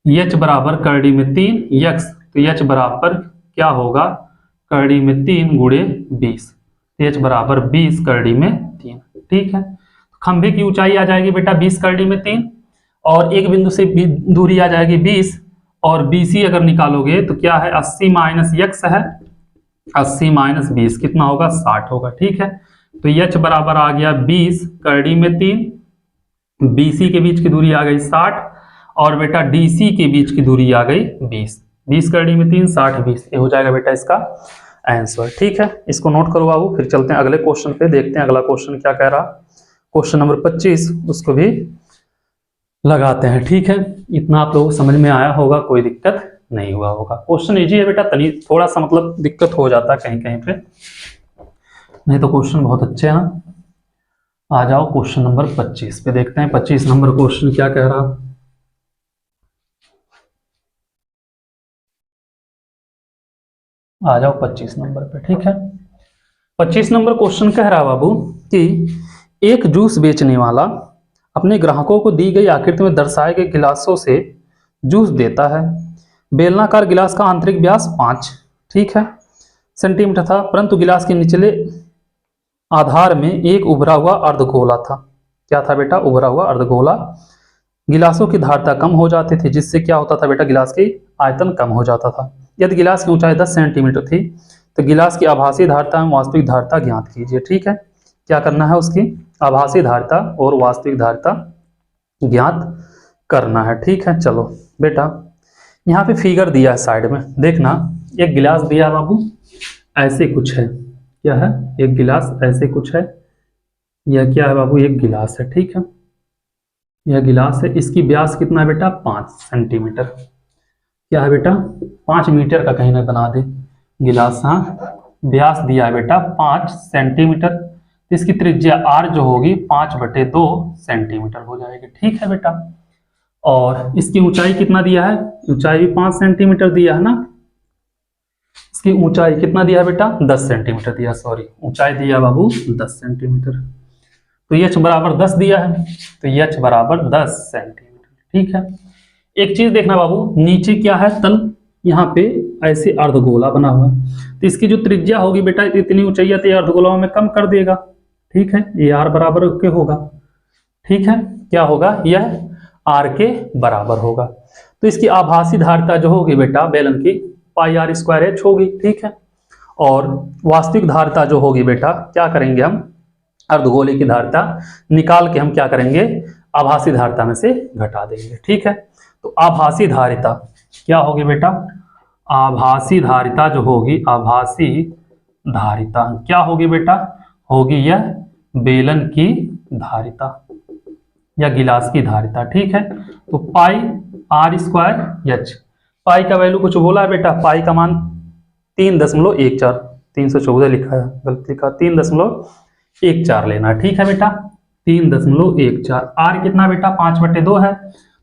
एच बराबर करड़ी में 3 यक्स, तो एच बराबर क्या होगा, करड़ी में 3 गुणे 20, तो एच बराबर 20 करड़ी में 3। ठीक है, खंभे की ऊंचाई आ जाएगी बेटा 20 करड़ी में 3 और एक बिंदु से दूरी आ जाएगी 20, और BC अगर निकालोगे तो क्या है, 80 माइनस यक्स है, 80 माइनस 20 कितना होगा, 60 होगा। ठीक है, तो एच बराबर आ गया 20 करड़ी में 3, BC के बीच की दूरी आ गई 60 और बेटा DC के बीच की दूरी आ गई 20, 20 करड़ी में 3, 60 20, ये हो जाएगा बेटा इसका आंसर। ठीक है, इसको नोट करो बाबू, फिर चलते हैं अगले क्वेश्चन पे, देखते हैं अगला क्वेश्चन क्या कह रहा। क्वेश्चन नंबर 25, उसको भी लगाते हैं। ठीक है, इतना आप लोगों को समझ में आया होगा, कोई दिक्कत नहीं हुआ होगा। क्वेश्चन इजी है बेटा, तनी थोड़ा सा मतलब दिक्कत हो जाता है कहीं कहीं पे, नहीं तो क्वेश्चन बहुत अच्छे हैं। आ जाओ क्वेश्चन नंबर 25 पे, देखते हैं 25 नंबर क्वेश्चन क्या कह रहा। आ जाओ 25 नंबर पे। ठीक है, 25 नंबर क्वेश्चन कह रहा बाबू कि एक जूस बेचने वाला अपने ग्राहकों को दी गई आकृति में दर्शाए गए गिलासों से जूस देता है। बेलनाकार गिलास का आंतरिक व्यास 5 ठीक है सेंटीमीटर था, परंतु गिलास के निचले आधार में एक उभरा हुआ अर्धगोला था। क्या था बेटा? उभरा हुआ अर्धगोला। गिलासों की धारता कम हो जाती थी, जिससे क्या होता था बेटा? गिलास की आयतन कम हो जाता था। यदि गिलास की ऊंचाई 10 सेंटीमीटर थी तो गिलास की आभासी धारता एवं वास्तविक धारता ज्ञात कीजिए। ठीक है, क्या करना है? उसकी आभासी धारता और वास्तविक धारता ज्ञात करना है। ठीक है, चलो बेटा यहाँ पे फिगर दिया है साइड में, देखना। एक गिलास दिया बाबू, ऐसे कुछ है। क्या है? एक गिलास ऐसे कुछ है। यह क्या है बाबू? एक गिलास है। ठीक है, यह गिलास है। इसकी व्यास कितना है बेटा? 5 सेंटीमीटर। क्या है बेटा? 5 मीटर का कहीं ना बना दे गिलास। हाँ, व्यास दिया है बेटा 5 सेंटीमीटर, तो इसकी त्रिज्या r जो होगी 5/2 सेंटीमीटर हो जाएगी। ठीक है बेटा, और इसकी ऊंचाई कितना दिया है? ऊंचाई भी 5 सेंटीमीटर दिया है ना। इसकी ऊंचाई कितना दिया है बेटा? 10 सेंटीमीटर दिया, सॉरी ऊंचाई दिया बाबू 10 सेंटीमीटर। तो h बराबर 10 दिया है, तो h बराबर 10 सेंटीमीटर। ठीक है, एक चीज देखना बाबू, नीचे क्या है? तल, यहाँ पे ऐसे अर्धगोला बना हुआ, तो इसकी जो त्रिज्या होगी बेटा इतनी ऊंचाई है, तो ये अर्धगोला में कम कर देगा। ठीक है, ये r बराबर के होगा। ठीक है, क्या होगा? यह r के बराबर होगा। तो इसकी आभासी धारता जो होगी बेटा बेलन की πr² होगी। ठीक है, और वास्तविक धारता जो होगी बेटा, क्या करेंगे हम? अर्धगोले की धारता निकाल के हम क्या करेंगे? आभासी धारता में से घटा देंगे। ठीक है, तो आभासी धारिता क्या होगी बेटा, आभासी धारिता जो होगी, आभासी धारिता क्या होगी बेटा, होगी यह बेलन की धारिता या गिलास की धारिता। ठीक है, तो पाई आर स्क्वायर एच, पाई का वैल्यू कुछ बोला है बेटा, पाई का मान 3.14, 314 लिखा है, गलत लिखा, 3.14 लेना। ठीक है बेटा, 3.14। आर कितना बेटा, 5/2 है,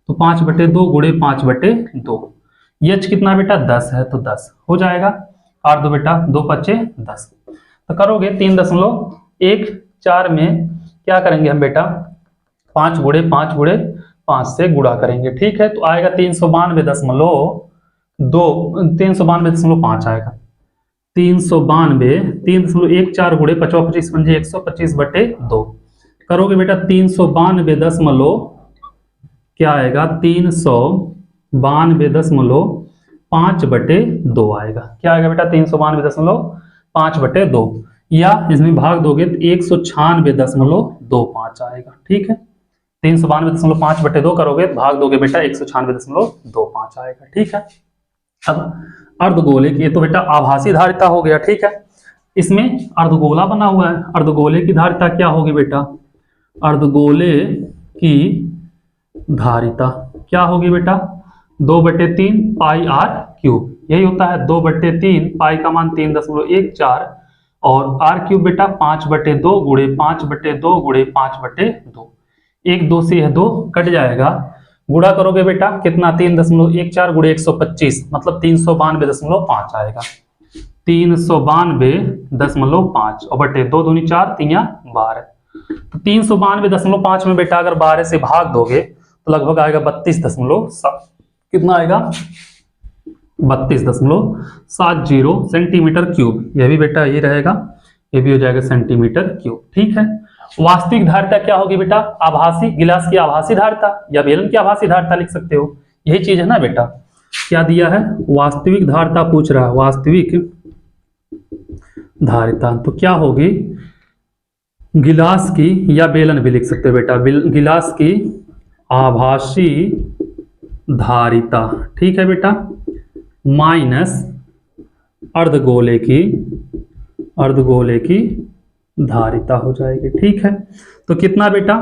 तो 5/2 गुणे 5/2। एच कितना बेटा, 10 है, तो 10 हो जाएगा। आर दो बेटा, 2×5 = 10। तो करोगे 3.14 में क्या करेंगे हम बेटा, 5 गुणे 5 गुणे 5 से गुणा करेंगे। ठीक है, तो आएगा 392.5 आएगा, 314 गुणे 5×5 = 125/2 करोगे बेटा, 392 क्या आएगा, 392.5/2 आएगा। क्या आएगा बेटा, 392.5/2, या इसमें भाग दोगे तो 196.25 आएगा। ठीक है, 392.5/2 करोगे भाग दोगे बेटा 196.25 आएगा। ठीक है, अब अर्धगोले की, ये तो बेटा आभासी धारिता हो गया। ठीक है, इसमें अर्धगोला बना हुआ है, अर्धगोले की धारिता क्या होगी बेटा, अर्धगोले की धारिता क्या होगी बेटा, 2/3 पाई आर क्यूब, यही होता है 2/3, पाई का मान 3.14 और आर क्यूब बेटा 5/2 गुणे 5/2 गुणे 5/2, 1 2 से यह 2 कट जाएगा, गुणा करोगे बेटा कितना, 3.14 गुणे 125 मतलब 392.5 आएगा, 392.5 और बटे 2 दूनी 4 3 12, तो 392.5 में बेटा अगर 12 से भाग दोगे तो लगभग आएगा 32.7, कितना आएगा, 32.70 सेंटीमीटर क्यूब। यह भी बेटा ये रहेगा, ये भी हो जाएगा सेंटीमीटर क्यूब। ठीक है, वास्तविक धारिता क्या होगी बेटा, आभासी, गिलास की आभासी धारिता या बेलन की आभासी धारिता लिख सकते हो, यही चीज है ना बेटा। क्या दिया है, वास्तविक धारिता पूछ रहा है, वास्तविक धारिता तो क्या होगी, गिलास की या बेलन भी लिख सकते हो बेटा, गिलास की आभासी धारिता। ठीक है बेटा, माइनस अर्धगोले की धारिता हो जाएगी। ठीक है, तो कितना बेटा,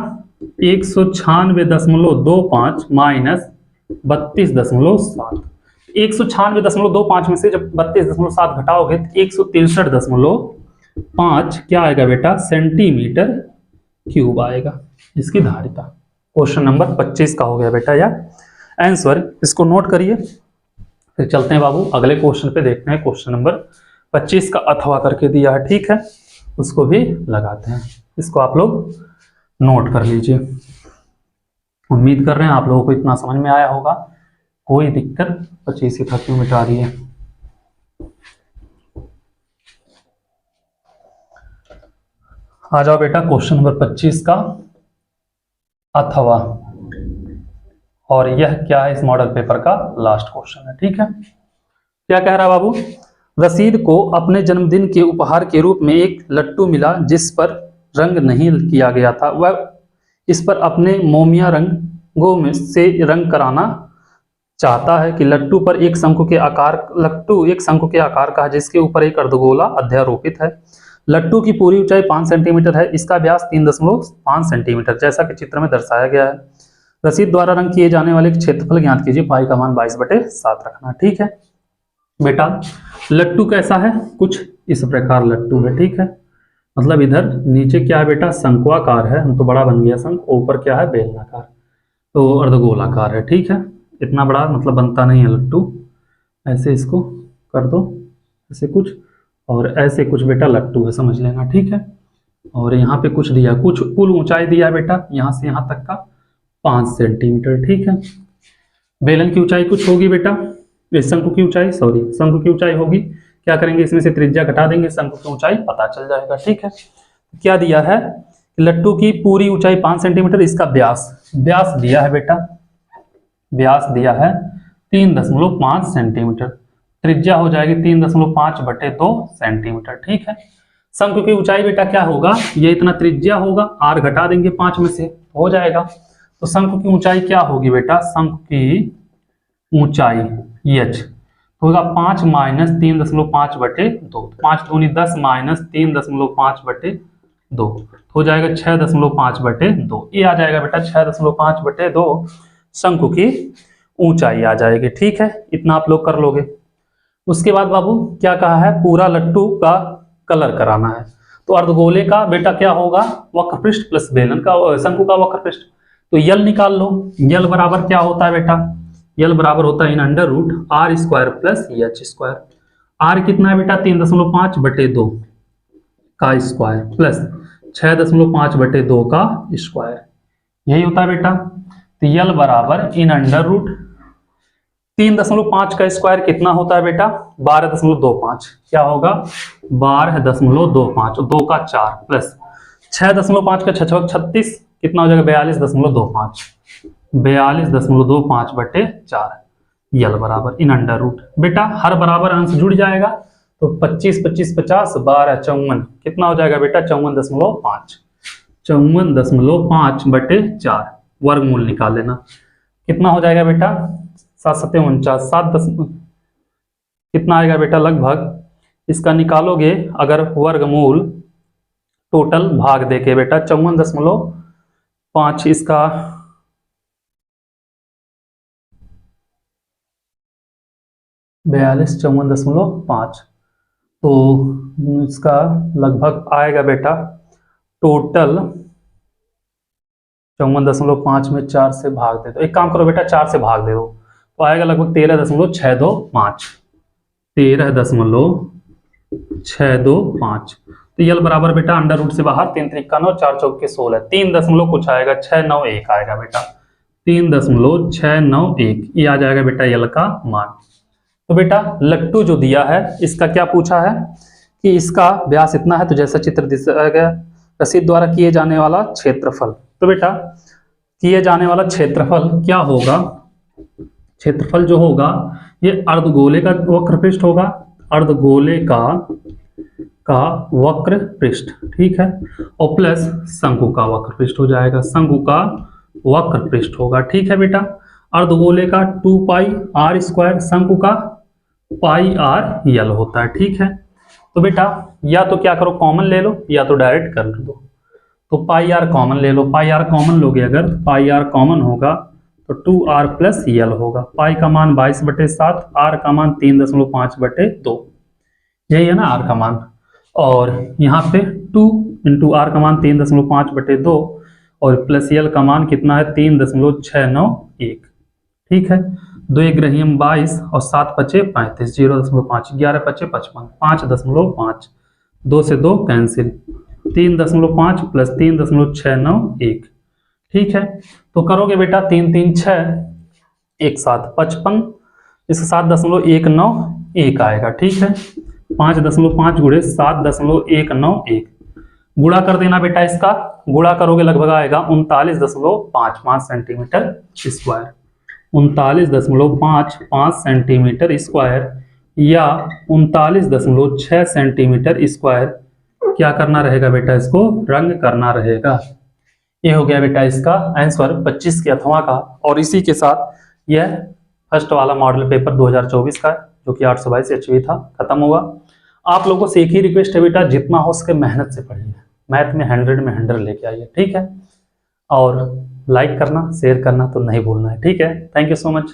196.25 माइनस 32.7, 196.25 में से जब 32.7 घटाओगे तो 163.5 क्या आएगा बेटा, सेंटीमीटर क्यूब आएगा इसकी धारिता। क्वेश्चन नंबर 25 का हो गया बेटा यह आंसर, इसको नोट करिए। फिर चलते हैं बाबू अगले क्वेश्चन पे, देखते हैं क्वेश्चन नंबर 25 का अथवा करके दिया है। ठीक है, उसको भी लगाते हैं, इसको आप लोग नोट कर लीजिए। उम्मीद कर रहे हैं आप लोगों को इतना समझ में आया होगा, कोई दिक्कत 25 की क्यों मिटा रही है। आ जाओ बेटा क्वेश्चन नंबर 25 का अथवा, और यह क्या है, इस मॉडल पेपर का लास्ट क्वेश्चन है। ठीक है, क्या कह रहा है बाबू, रसीद को अपने जन्मदिन के उपहार के रूप में एक लट्टू मिला जिस पर रंग नहीं किया गया था, वह इस पर अपने मोमिया रंगों में से रंग कराना चाहता है कि लट्टू एक शंकु के आकार का है जिसके ऊपर एक अर्धगोला अध्यारोपित है। लट्टू की पूरी ऊंचाई 5 सेंटीमीटर है, इसका व्यास 3.5 सेंटीमीटर जैसा कि चित्र में दर्शाया गया है। रसीद द्वारा रंग किए जाने वाले क्षेत्रफल ज्ञात कीजिए, पाई का मान 22/7 रखना। ठीक है बेटा, लट्टू कैसा है, कुछ इस प्रकार लट्टू है। ठीक है, मतलब इधर नीचे क्या है बेटा, शंक्वाकार है, हम तो बड़ा बन गया शंख, ऊपर क्या है बेलनाकार, तो अर्धगोलाकार है। ठीक है, इतना बड़ा मतलब बनता नहीं है लट्टू, ऐसे इसको कर दो, ऐसे कुछ और ऐसे कुछ बेटा लट्टू है, समझ लेना। ठीक है, और यहाँ पे कुछ दिया, कुछ कुल ऊंचाई दिया है बेटा यहाँ से यहाँ तक का 5 सेंटीमीटर। ठीक है, बेलन की ऊंचाई कुछ होगी बेटा, शंकु की ऊंचाई शंकु की ऊंचाई होगी, क्या करेंगे इसमें से त्रिज्या घटा देंगे, शंकु की ऊंचाई पता चल जाएगा। ठीक है, क्या दिया है, लट्टू की पूरी ऊंचाई 5 सेंटीमीटर, इसका व्यास दिया है बेटा, व्यास दिया है 3.5 सेंटीमीटर, त्रिज्या हो जाएगी 3.5/2 सेंटीमीटर। ठीक है, शंकु की ऊंचाई बेटा क्या होगा, ये इतना त्रिज्या होगा, आर घटा देंगे 5 में से हो जाएगा, तो शंकु की ऊंचाई क्या होगी बेटा, शंकु की ऊंचाई एच तो होगा 5 माइनस 3.5 बटे 2, 5 दूनी 10 माइनस 3.5 बटे 2 हो जाएगा 6.5 बटे 2। ये आ जाएगा बेटा 6.5 बटे 2 शंकु की ऊंचाई आ जाएगी। ठीक है, इतना आप लोग कर लोगे। उसके बाद बाबू क्या कहा है, पूरा लट्टू का कलर कराना है। तो अर्धगोले का बेटा क्या होगा, वक्रपृष्ठ प्लस बेलन का, शंकु का वक्रपृष्ठ। तो यल निकाल लो। यल बराबर क्या होता है बेटा, यल बराबर होता है इन under root R square plus H square. R कितना है बेटा 3.5 बटे 2 का स्क्वायर प्लस 6.5 बटे 2 का स्क्वायर, यही होता है बेटा। तो यल बराबर इन अंडर रूट 3.5 का स्क्वायर कितना होता है बेटा 12.25, क्या होगा 12.25, 2 का 4 प्लस 6.5 का 6 36 कितना हो जाएगा 42.25, 42.25 बटे 4 यल बराबर इन अंडर रूट। बेटा हर बराबर अंश जुड़ जाएगा तो 25 25 50 12 54 कितना हो जाएगा बेटा 54.5, 54.5 बटे 4 वर्गमूल निकाल लेना। कितना हो जाएगा बेटा 7 7 49 7 कितना आएगा बेटा लगभग, इसका निकालोगे अगर वर्गमूल टोटल भाग देके बेटा 54.5 इसका 42 54.5 तो इसका लगभग आएगा बेटा टोटल 54.5 में 4 से भाग दे दो। एक काम करो बेटा 4 से भाग दे दो तो आएगा लगभग 13.625, 13.625। तो यल बराबर बेटा अंडर रूट से बाहर 3 3 9 4 4 के 16, 3 दशमलव कुछ आएगा 691 आएगा बेटा, 3.691 ये आ जाएगा बेटा यल का मान। तो बेटा लट्टू जो दिया है इसका क्या पूछा है कि इसका व्यास इतना है, तो जैसा चित्र दिखाया गया रसीद द्वारा किए जाने वाला क्षेत्रफल। तो बेटा किए जाने वाला क्षेत्रफल क्या होगा, क्षेत्रफल जो होगा ये अर्धगोले का वक्र पृष्ठ होगा, अर्धगोले का वक्र पृष्ठ, ठीक है, और प्लस शंकु का वक्र पृष्ठ हो जाएगा, शंकु का वक्र पृष्ठ होगा। ठीक है बेटा, अर्धगोले का 2 पाई आर स्क्वायर, शंकु का पाई आर यल होता है। ठीक है, तो बेटा या तो क्या करो कॉमन ले लो या तो डायरेक्ट कर दो। तो पाई आर कॉमन ले लो, पाई आर कॉमन लोगे अगर पाई आर कॉमन होगा तो 2r प्लस यल होगा। पाई का मान 22/7, आर का मान 3.5/2, यही है ना आर का मान। और यहाँ पे 2 इंटू आर का मान 3.5/2 और प्लस यल का मान कितना है 3.691। ठीक है, 2 1 ग्रहीम 22 और 7 5 35, 0.5, 11 5 55, 5.5, 2 से 2 कैंसिल, 3.5 प्लस 3.691। ठीक है, तो करोगे बेटा 3 3 6 1 7 55, इसका 7.191 आएगा। ठीक है, 5.5 गुणे 7.191 गुणा कर देना बेटा, इसका गुणा करोगे लगभग आएगा 39.55 सेंटीमीटर स्क्वायर, 39.55 सेंटीमीटर स्क्वायर या 39.6 सेंटीमीटर स्क्वायर। क्या करना रहेगा बेटा, इसको रंग करना रहेगा। ये हो गया बेटा इसका आंसर 25 के अथवा का। और इसी के साथ यह फर्स्ट वाला मॉडल पेपर 2024 का जो कि 822 HV था खत्म हुआ। आप लोगों से एक ही रिक्वेस्ट है बेटा, जितना हो सके मेहनत से पढ़िए, मैथ में 100 में 100 लेके आइए। ठीक है, और लाइक करना शेयर करना तो नहीं भूलना है। ठीक है, थैंक यू सो मच।